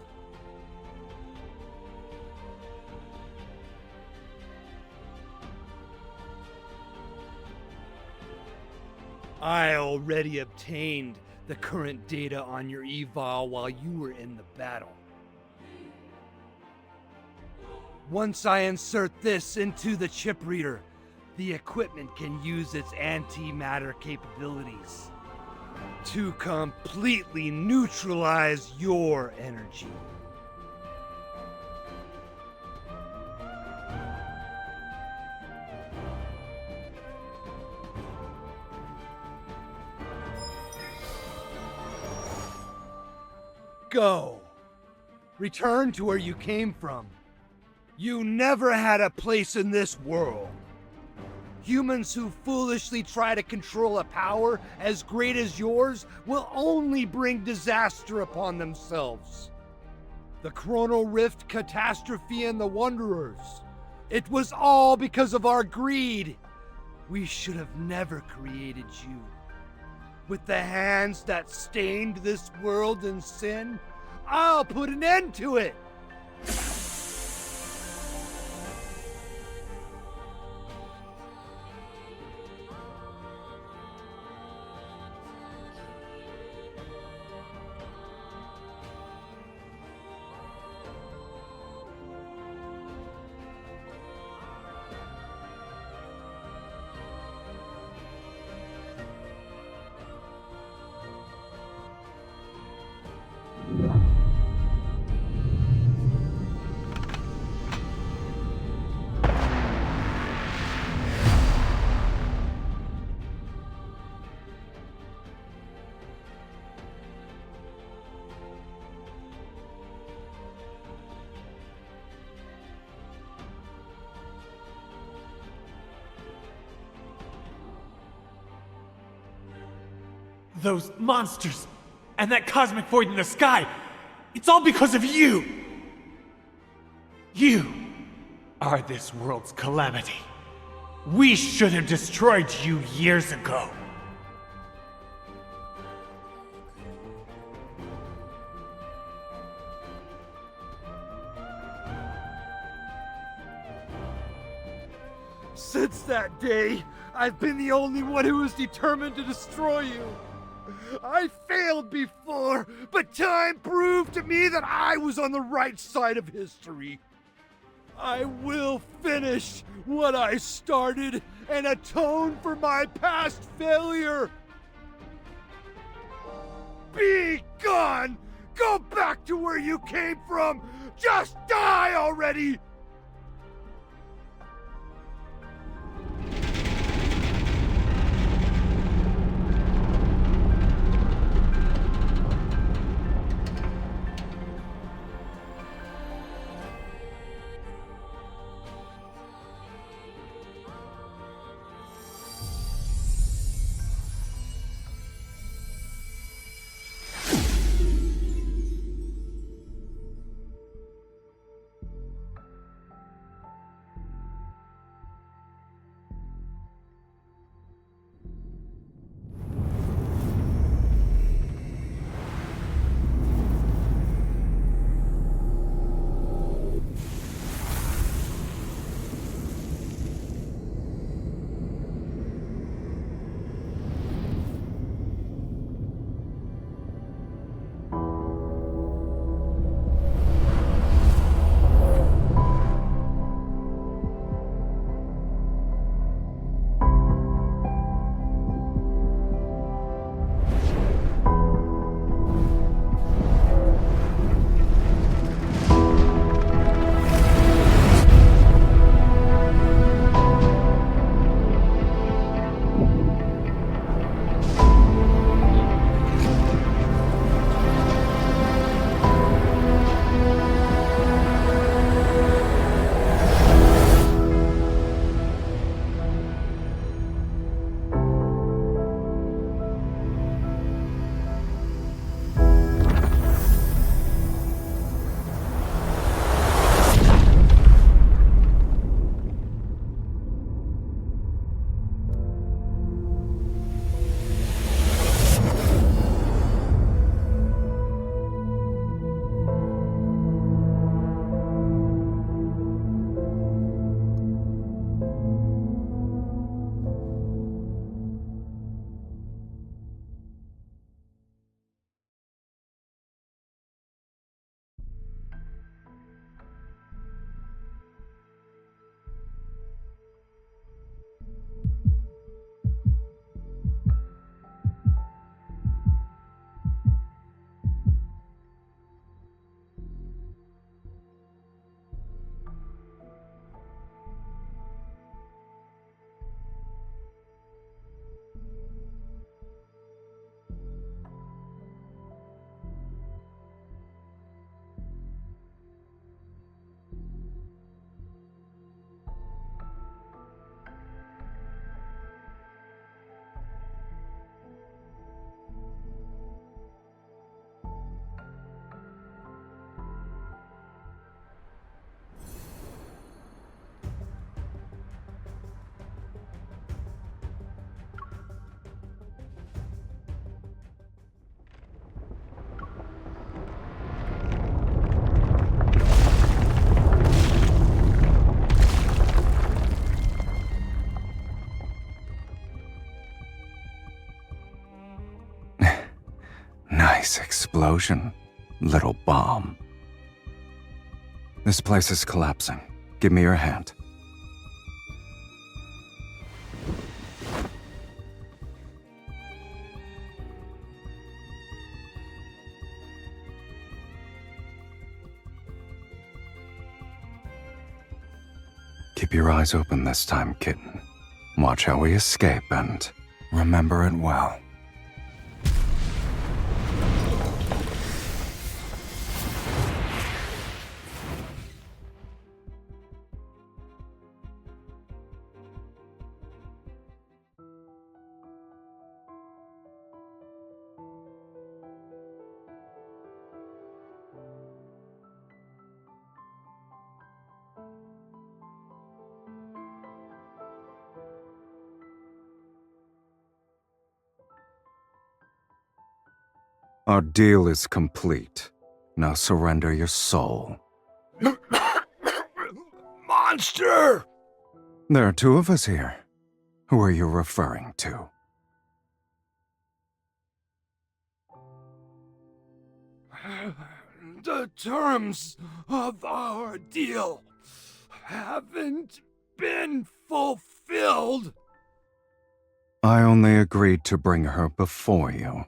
I already obtained the current data on your eval while you were in the battle. Once I insert this into the chip reader, the equipment can use its antimatter capabilities to completely neutralize your energy. Go. Return to where you came from. You never had a place in this world. Humans who foolishly try to control a power as great as yours will only bring disaster upon themselves. The Chrono Rift catastrophe and the Wanderers. It was all because of our greed. We should have never created you. With the hands that stained this world in sin, I'll put an end to it! Those monsters! And that cosmic void in the sky, it's all because of you! You are this world's calamity. We should have destroyed you years ago. Since that day, I've been the only one who is determined to destroy you. I failed before, but time proved to me that I was on the right side of history. I will finish what I started and atone for my past failure. Be gone! Go back to where you came from! Just die already! Nice explosion, little bomb. This place is collapsing. Give me your hand. Keep your eyes open this time, kitten. Watch how we escape and remember it well. Our deal is complete. Now surrender your soul. Monster! There are two of us here. Who are you referring to? The terms of our deal haven't been fulfilled. I only agreed to bring her before you.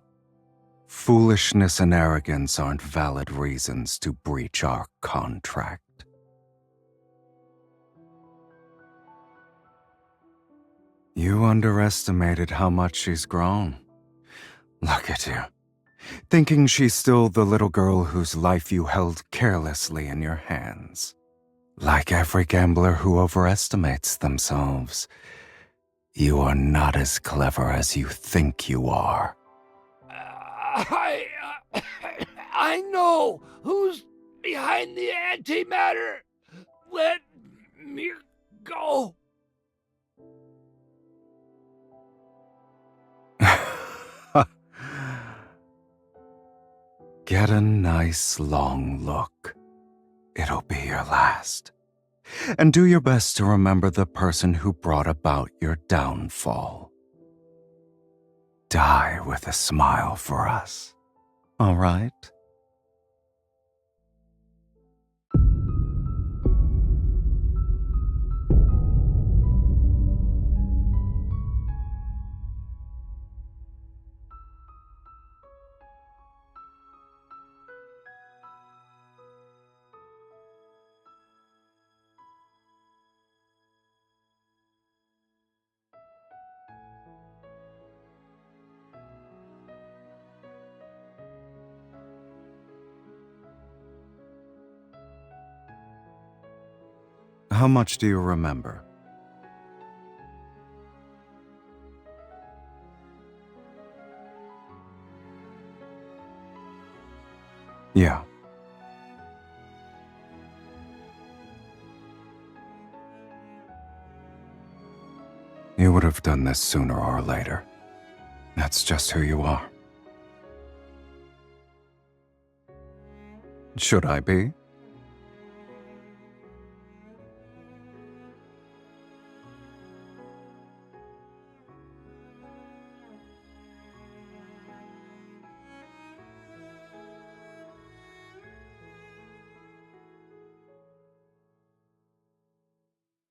Foolishness and arrogance aren't valid reasons to breach our contract. You underestimated how much she's grown. Look at you. Thinking she's still the little girl whose life you held carelessly in your hands. Like every gambler who overestimates themselves, you are not as clever as you think you are. I know who's behind the antimatter. Let me go. Get a nice long look. It'll be your last. And do your best to remember the person who brought about your downfall. Die with a smile for us. All right? How much do you remember? Yeah. You would have done this sooner or later. That's just who you are. Should I be?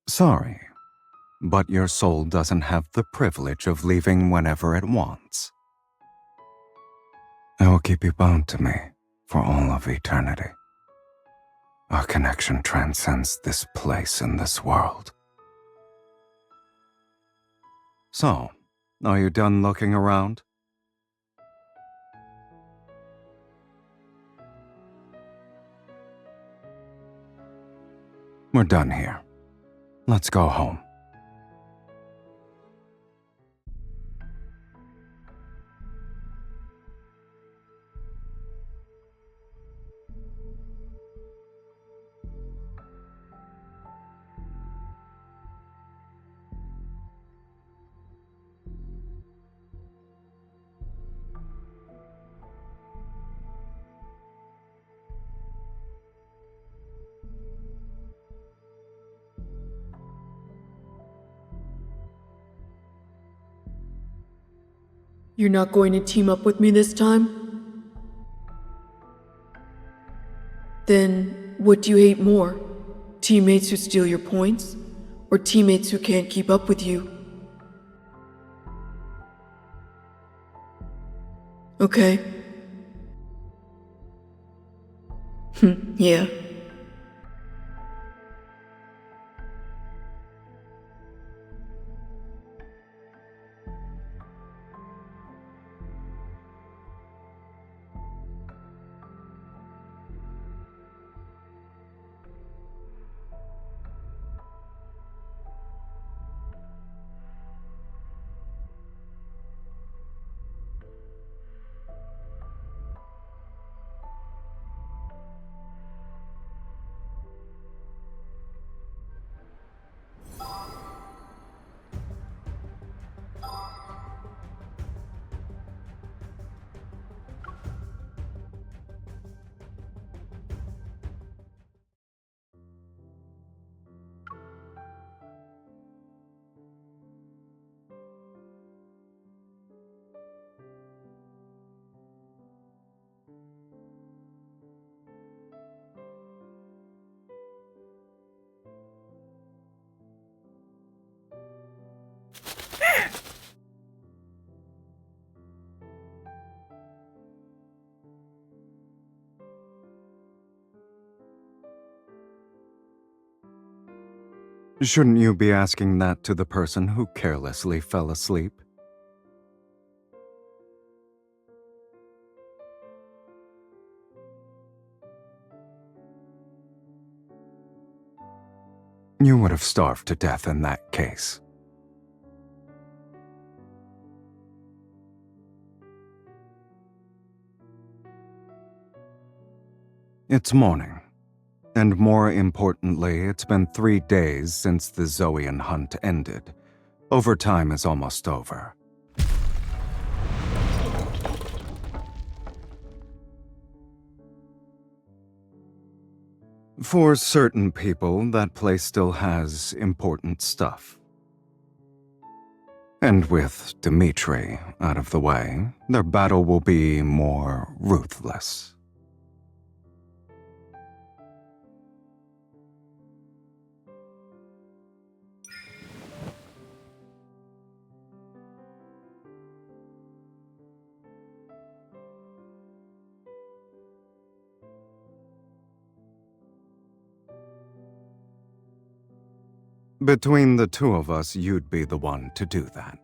Sorry, but your soul doesn't have the privilege of leaving whenever it wants. I will keep you bound to me for all of eternity. Our connection transcends this place and this world. So, are you done looking around? We're done here. Let's go home. You're not going to team up with me this time? Then, what do you hate more? Teammates who steal your points? Or teammates who can't keep up with you? Okay. Yeah. Shouldn't you be asking that to the person who carelessly fell asleep? You would have starved to death in that case. It's morning. And more importantly, it's been 3 days since the Zoion Hunt ended. Overtime is almost over. For certain people, that place still has important stuff. And with Dimitri out of the way, their battle will be more ruthless. Between the two of us, you'd be the one to do that.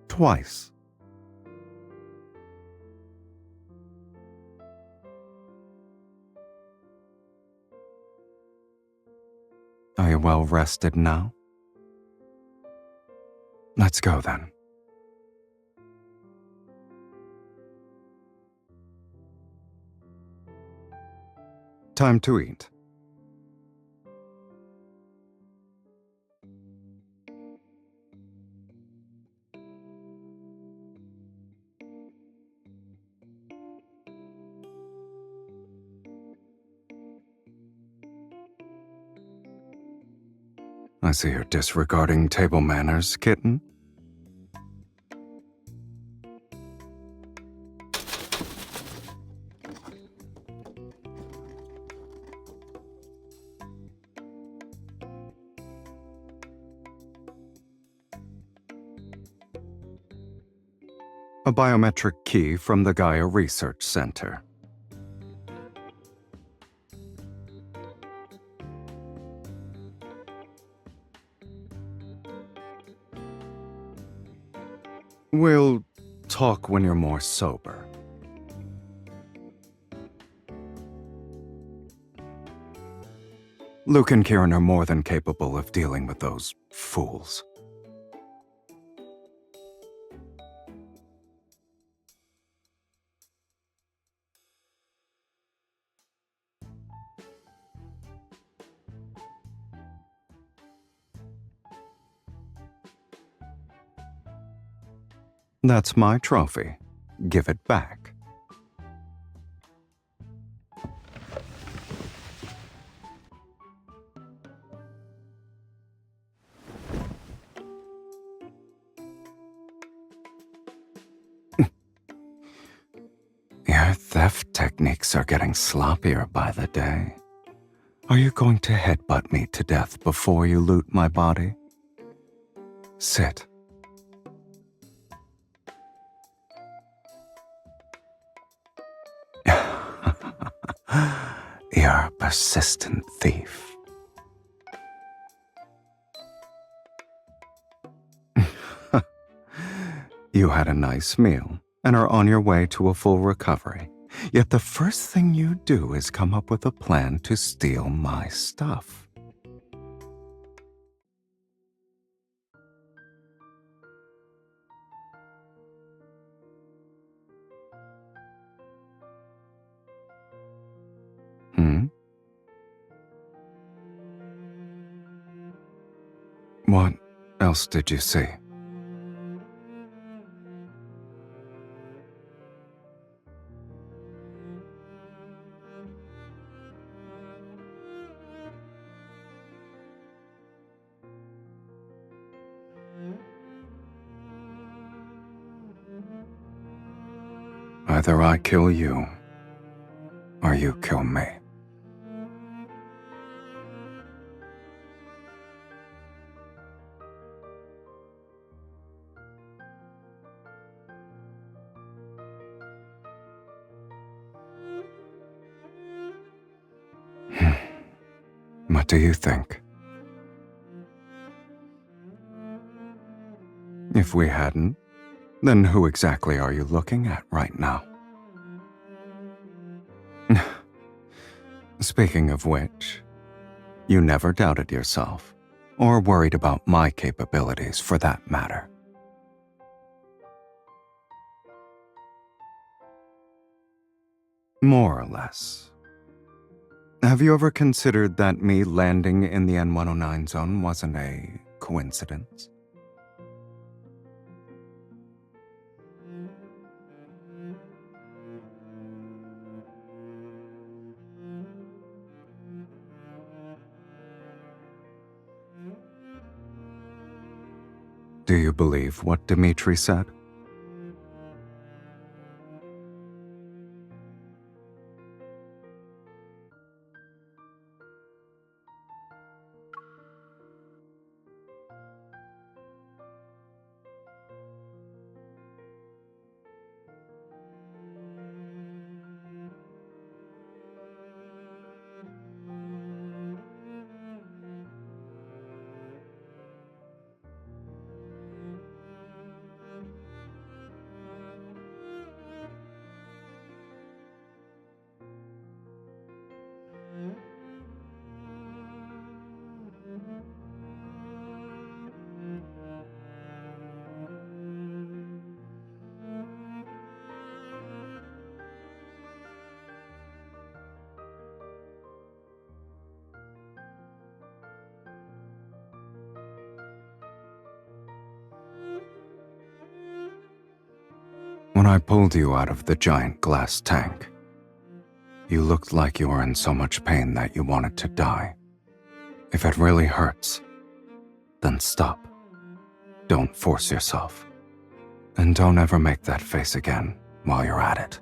Twice. Are you well rested now? Let's go then. Time to eat. I see you're disregarding table manners, kitten. A biometric key from the Gaia Research Center. We'll talk when you're more sober. Luke and Kieran are more than capable of dealing with those fools. That's my trophy. Give it back. Your theft techniques are getting sloppier by the day. Are you going to headbutt me to death before you loot my body? Sit. You're a persistent thief. You had a nice meal and are on your way to a full recovery. Yet the first thing you do is come up with a plan to steal my stuff. What else did you see? Either I kill you, or you kill me. What do you think? If we hadn't, then who exactly are you looking at right now? Speaking of which, you never doubted yourself, or worried about my capabilities for that matter. More or less. Have you ever considered that me landing in the N109 zone wasn't a coincidence? Do you believe what Dimitri said? When I pulled you out of the giant glass tank, you looked like you were in so much pain that you wanted to die. If it really hurts, then stop. Don't force yourself. And don't ever make that face again while you're at it.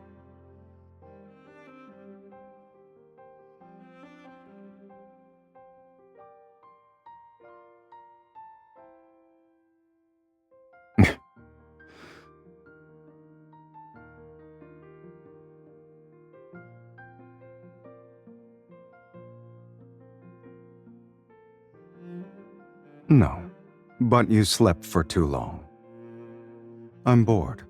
No, but you slept for too long. I'm bored.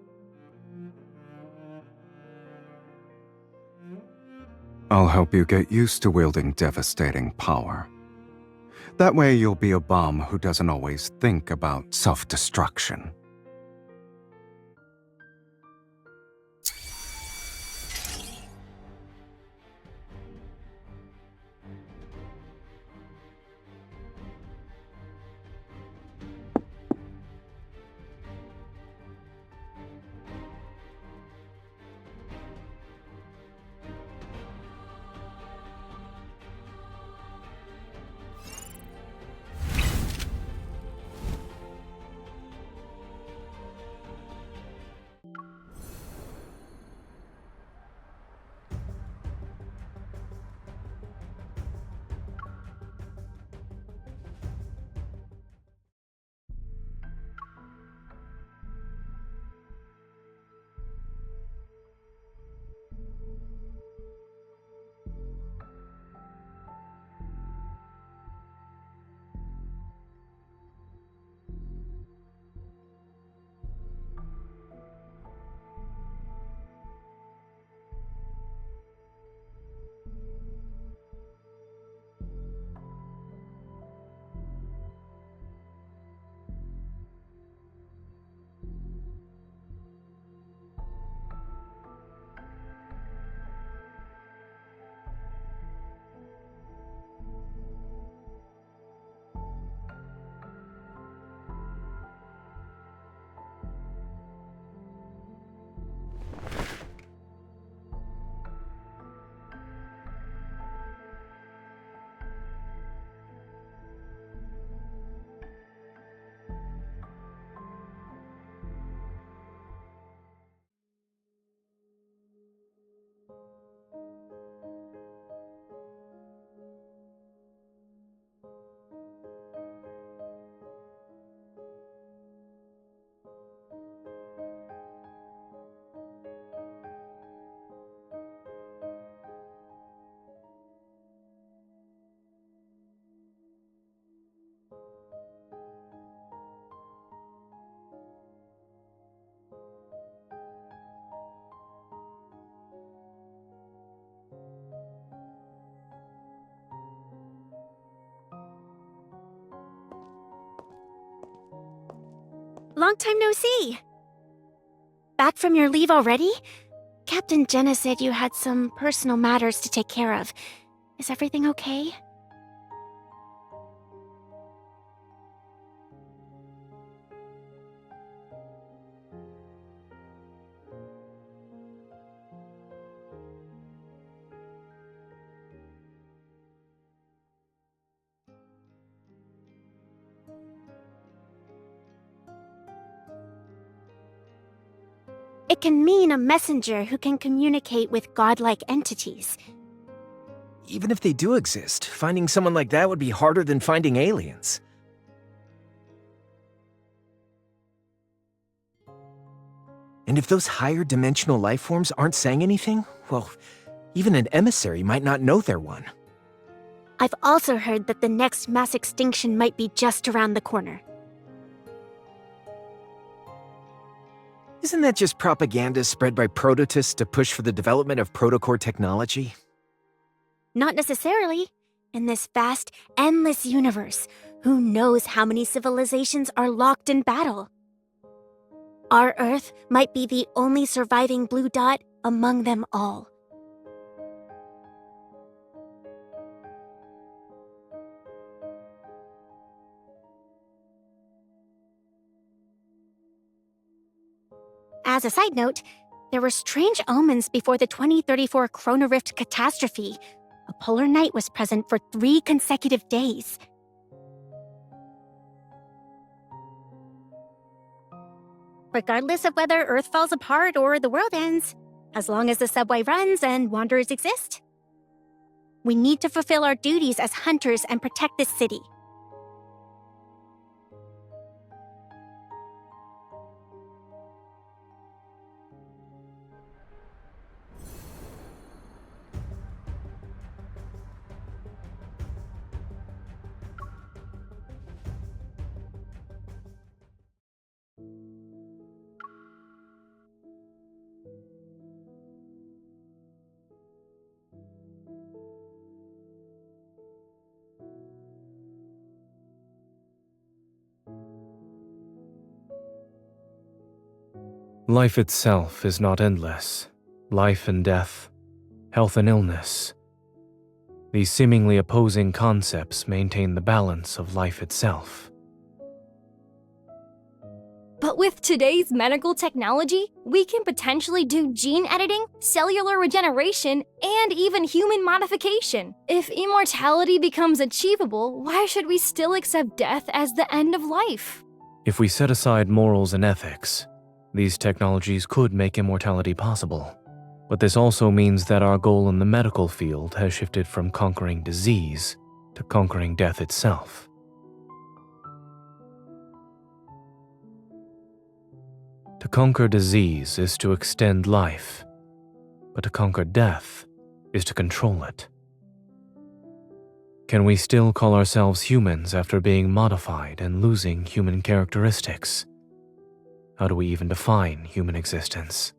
I'll help you get used to wielding devastating power. That way you'll be a bomb who doesn't always think about self-destruction. Long time no see. Back from your leave already? Captain Jenna said you had some personal matters to take care of. Is everything okay? It can mean a messenger who can communicate with godlike entities. Even if they do exist, finding someone like that would be harder than finding aliens. And if those higher dimensional life forms aren't saying anything, well, even an emissary might not know they're one. I've also heard that the next mass extinction might be just around the corner. Isn't that just propaganda spread by prototists to push for the development of protocore technology? Not necessarily. In this vast, endless universe, who knows how many civilizations are locked in battle? Our Earth might be the only surviving blue dot among them all. As a side note, there were strange omens before the 2034 Chronorift catastrophe. A polar night was present for 3 consecutive days. Regardless of whether Earth falls apart or the world ends, as long as the subway runs and wanderers exist, we need to fulfill our duties as hunters and protect this city. Life itself is not endless. Life and death, health and illness. These seemingly opposing concepts maintain the balance of life itself. But with today's medical technology, we can potentially do gene editing, cellular regeneration, and even human modification. If immortality becomes achievable, why should we still accept death as the end of life? If we set aside morals and ethics, these technologies could make immortality possible. But this also means that our goal in the medical field has shifted from conquering disease to conquering death itself. To conquer disease is to extend life, but to conquer death is to control it. Can we still call ourselves humans after being modified and losing human characteristics? How do we even define human existence?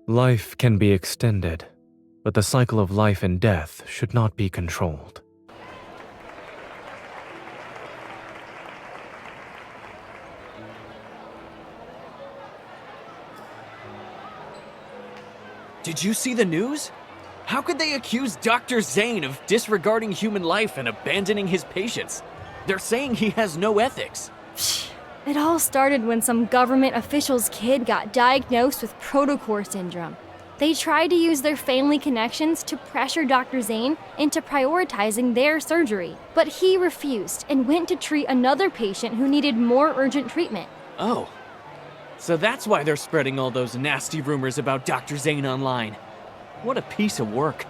Life can be extended, but the cycle of life and death should not be controlled. Did you see the news? How could they accuse Dr. Zayne of disregarding human life and abandoning his patients? They're saying he has no ethics. It all started when some government official's kid got diagnosed with protocore syndrome. They tried to use their family connections to pressure Dr. Zayne into prioritizing their surgery, but he refused and went to treat another patient who needed more urgent treatment. Oh. So that's why they're spreading all those nasty rumors about Dr. Zayne online. What a piece of work.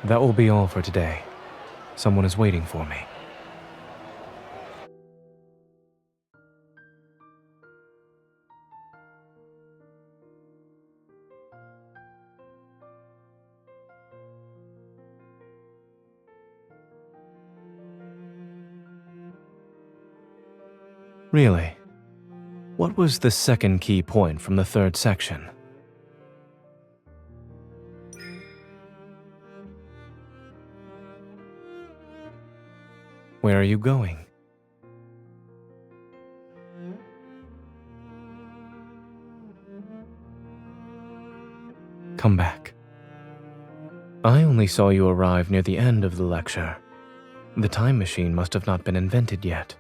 That will be all for today. Someone is waiting for me. Really? What was the second key point from the third section? Where are you going? Come back. I only saw you arrive near the end of the lecture. The time machine must have not been invented yet.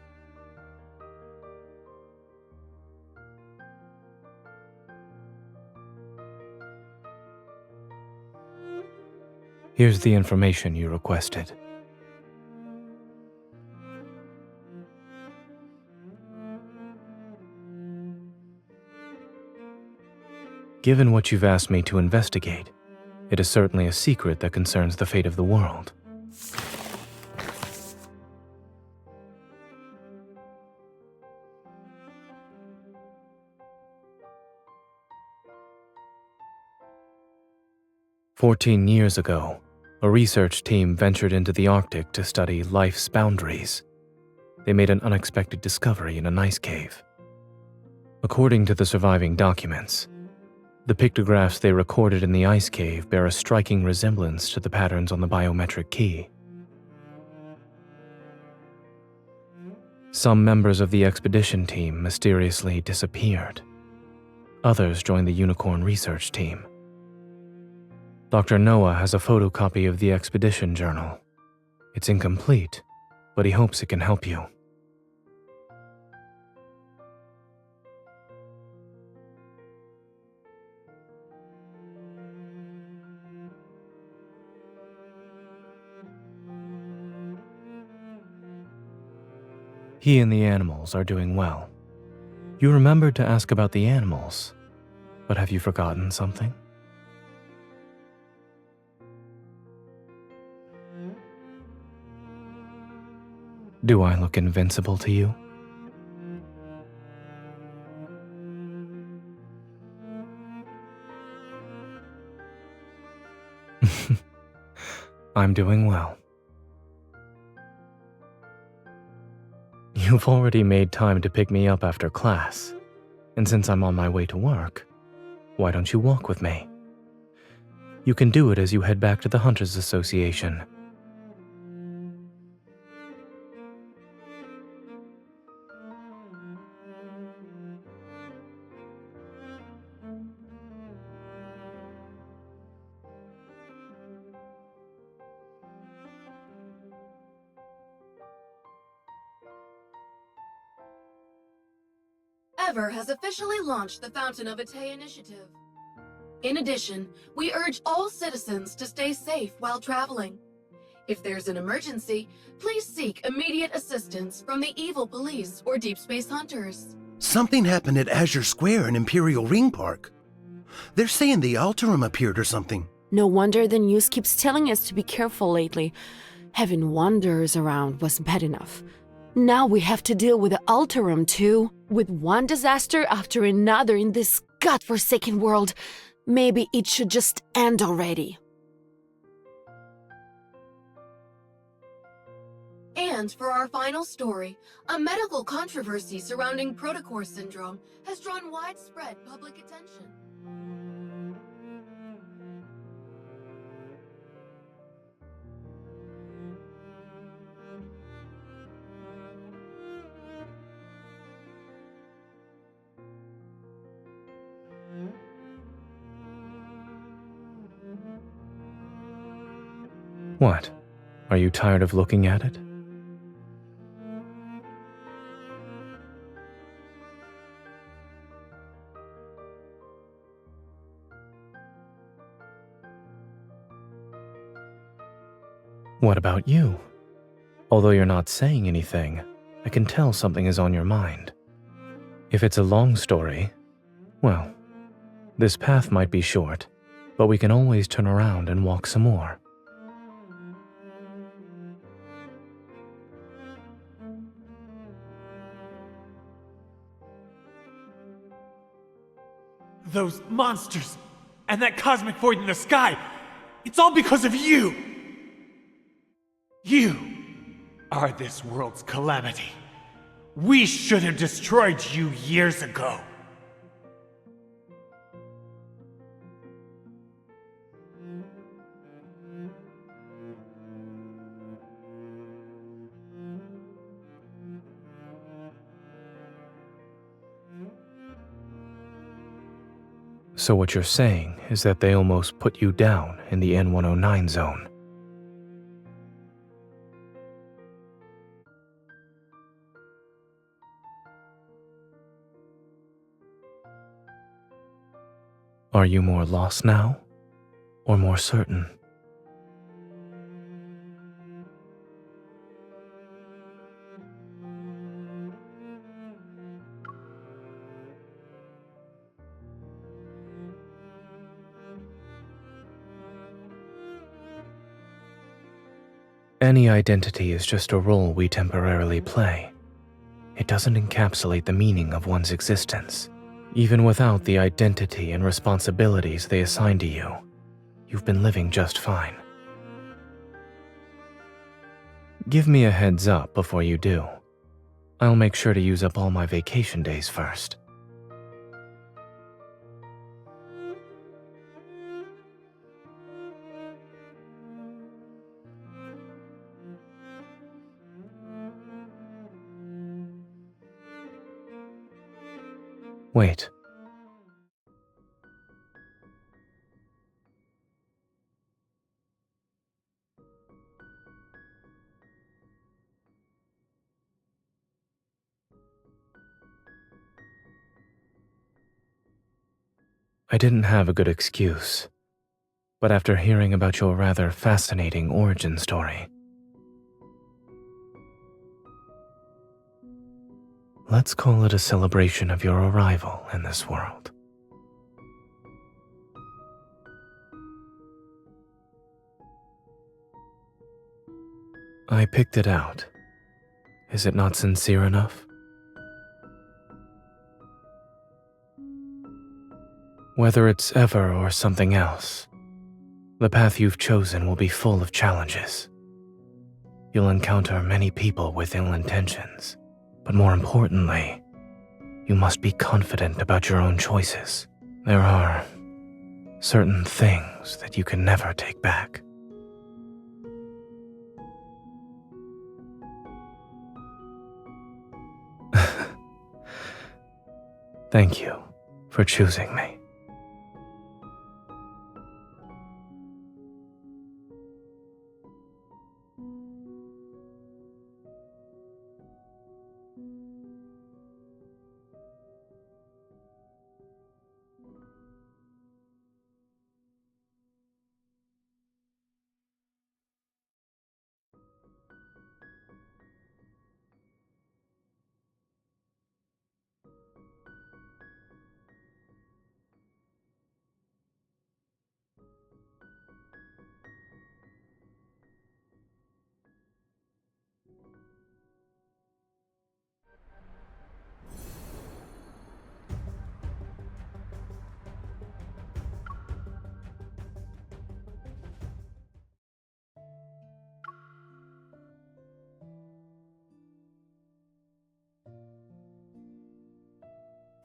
Here's the information you requested. Given what you've asked me to investigate, it is certainly a secret that concerns the fate of the world. "14 years ago, a research team ventured into the Arctic to study life's boundaries. They made an unexpected discovery in an ice cave. According to the surviving documents, the pictographs they recorded in the ice cave bear a striking resemblance to the patterns on the biometric key. Some members of the expedition team mysteriously disappeared. Others joined the Unicorn research team. Dr. Noah has a photocopy of the expedition journal. It's incomplete, but he hopes it can help you. He and the animals are doing well. You remembered to ask about the animals, but have you forgotten something? Do I look invincible to you? I'm doing well. You've already made time to pick me up after class, and since I'm on my way to work, why don't you walk with me? You can do it as you head back to the Hunters Association. Ever has officially launched the Fountain of Ate initiative. In addition, we urge all citizens to stay safe while traveling. If there's an emergency, please seek immediate assistance from the evil police or Deepspace hunters. Something happened at Azure Square in Imperial Ring Park. They're saying the Alterum appeared or something. No wonder the news keeps telling us to be careful lately. Having wanderers around was bad enough. Now we have to deal with the Alterum too. With one disaster after another in this godforsaken world, maybe it should just end already. And for our final story, a medical controversy surrounding Protocore syndrome has drawn widespread public attention. What? Are you tired of looking at it? What about you? Although you're not saying anything, I can tell something is on your mind. If it's a long story, well, this path might be short, but we can always turn around and walk some more. Those monsters and that cosmic void in the sky, it's all because of you! You are this world's calamity. We should have destroyed you years ago. So what you're saying is that they almost put you down in the N109 zone. Are you more lost now, or more certain? Any identity is just a role we temporarily play. It doesn't encapsulate the meaning of one's existence. Even without the identity and responsibilities they assign to you, you've been living just fine. Give me a heads up before you do. I'll make sure to use up all my vacation days first. Wait. I didn't have a good excuse, but after hearing about your rather fascinating origin story, let's call it a celebration of your arrival in this world. I picked it out. Is it not sincere enough? Whether it's ever or something else, the path you've chosen will be full of challenges. You'll encounter many people with ill intentions, but more importantly, you must be confident about your own choices. There are certain things that you can never take back. Thank you for choosing me.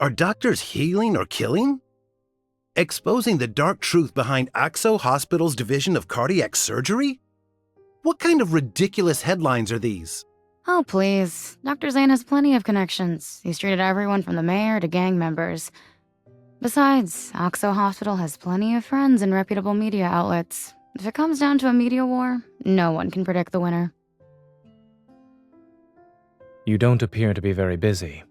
Are doctors healing or killing? Exposing the dark truth behind Axo Hospital's division of cardiac surgery? What kind of ridiculous headlines are these? Oh, please. Dr. Zayne has plenty of connections. He's treated everyone from the mayor to gang members. Besides, Axo Hospital has plenty of friends in reputable media outlets. If it comes down to a media war, no one can predict the winner. You don't appear to be very busy.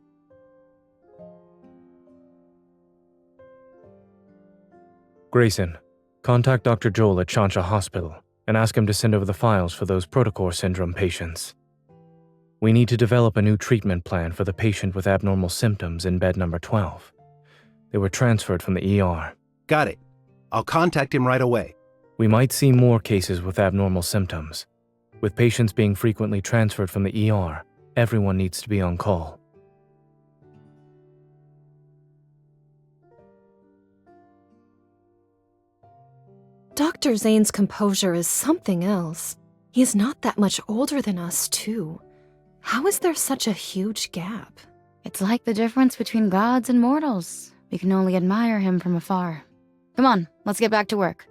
Grayson, contact Dr. Joel at Chansha Hospital and ask him to send over the files for those Protocore syndrome patients. We need to develop a new treatment plan for the patient with abnormal symptoms in bed number 12. They were transferred from the ER. Got it. I'll contact him right away. We might see more cases with abnormal symptoms. With patients being frequently transferred from the ER, everyone needs to be on call. Dr. Zayne's composure is something else. He is not that much older than us, too. How is there such a huge gap? It's like the difference between gods and mortals. We can only admire him from afar. Come on, let's get back to work.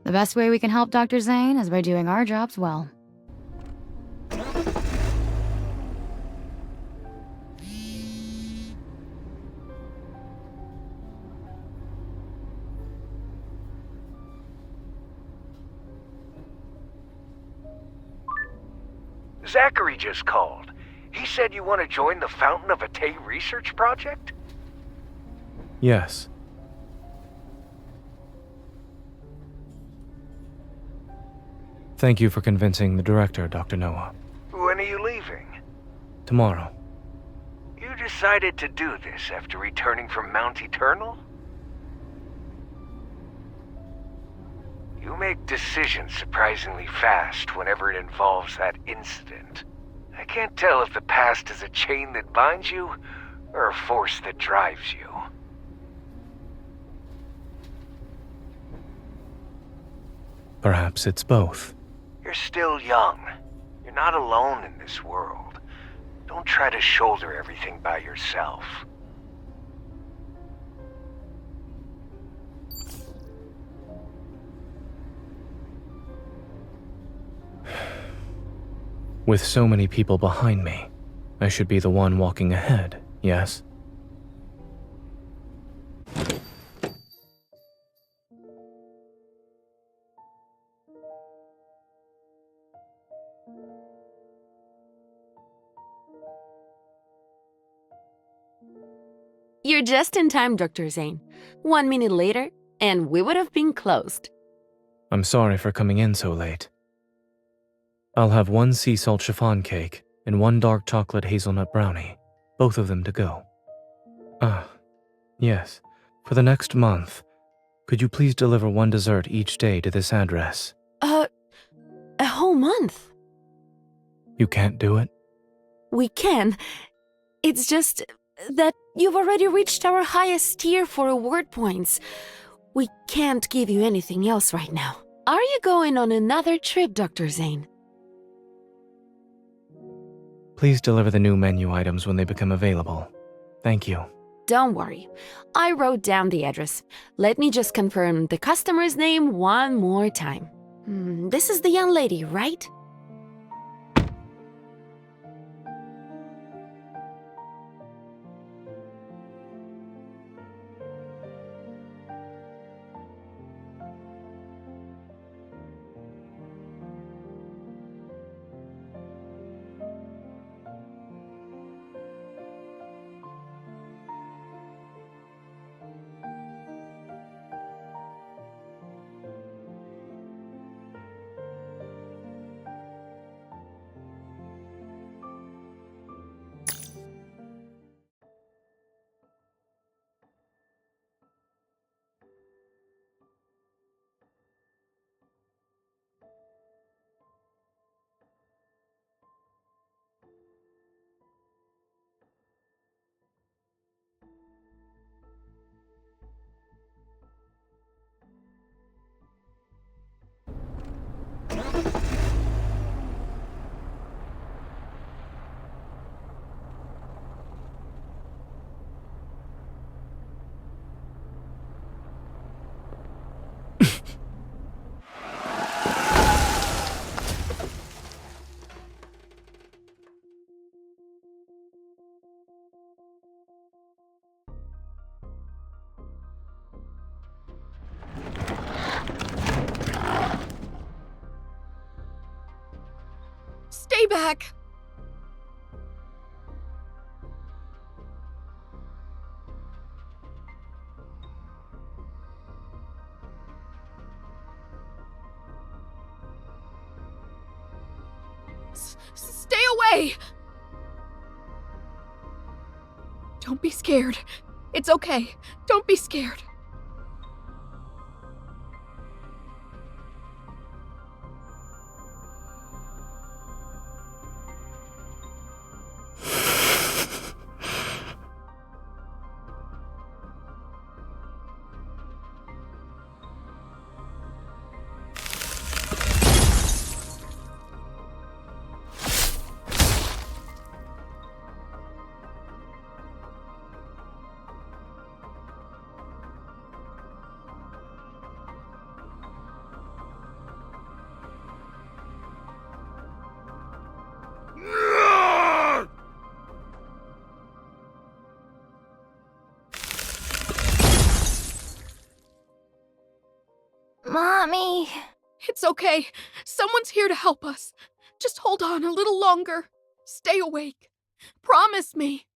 The best way we can help Dr. Zayne is by doing our jobs well. Zachary just called. He said you want to join the Fountain of Atay research project? Yes. Thank you for convincing the director, Dr. Noah. When are you leaving? Tomorrow. You decided to do this after returning from Mount Eternal? You make decisions surprisingly fast whenever it involves that incident. I can't tell if the past is a chain that binds you, or a force that drives you. Perhaps it's both. You're still young. You're not alone in this world. Don't try to shoulder everything by yourself. With so many people behind me, I should be the one walking ahead, yes? You're just in time, Dr. Zayne. 1 minute later, and we would have been closed. I'm sorry for coming in so late. I'll have 1 sea salt chiffon cake and 1 dark chocolate hazelnut brownie, both of them to go. Yes, for the next month, could you please deliver 1 dessert each day to this address? A whole month? You can't do it? We can. It's just that you've already reached our highest tier for award points. We can't give you anything else right now. Are you going on another trip, Dr. Zayne? Please deliver the new menu items when they become available. Thank you. Don't worry. I wrote down the address. Let me just confirm the customer's name one more time. This is the young lady, right? Stay back! Stay away! Don't be scared. It's okay. Don't be scared. okay. Someone's here to help us. Just hold on a little longer. Stay awake. Promise me.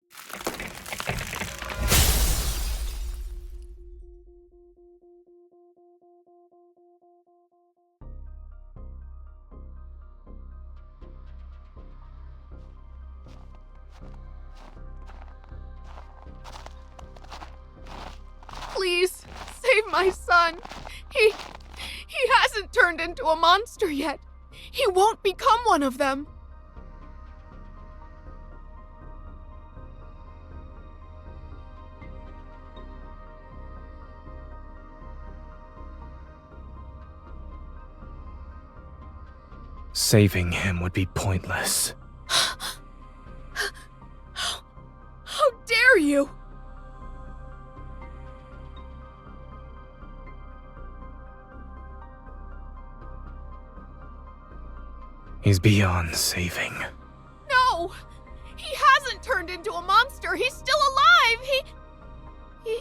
Please, save my son. He hasn't turned into a monster yet. He won't become one of them. Saving him would be pointless. How dare you! He's beyond saving. No! He hasn't turned into a monster! He's still alive! He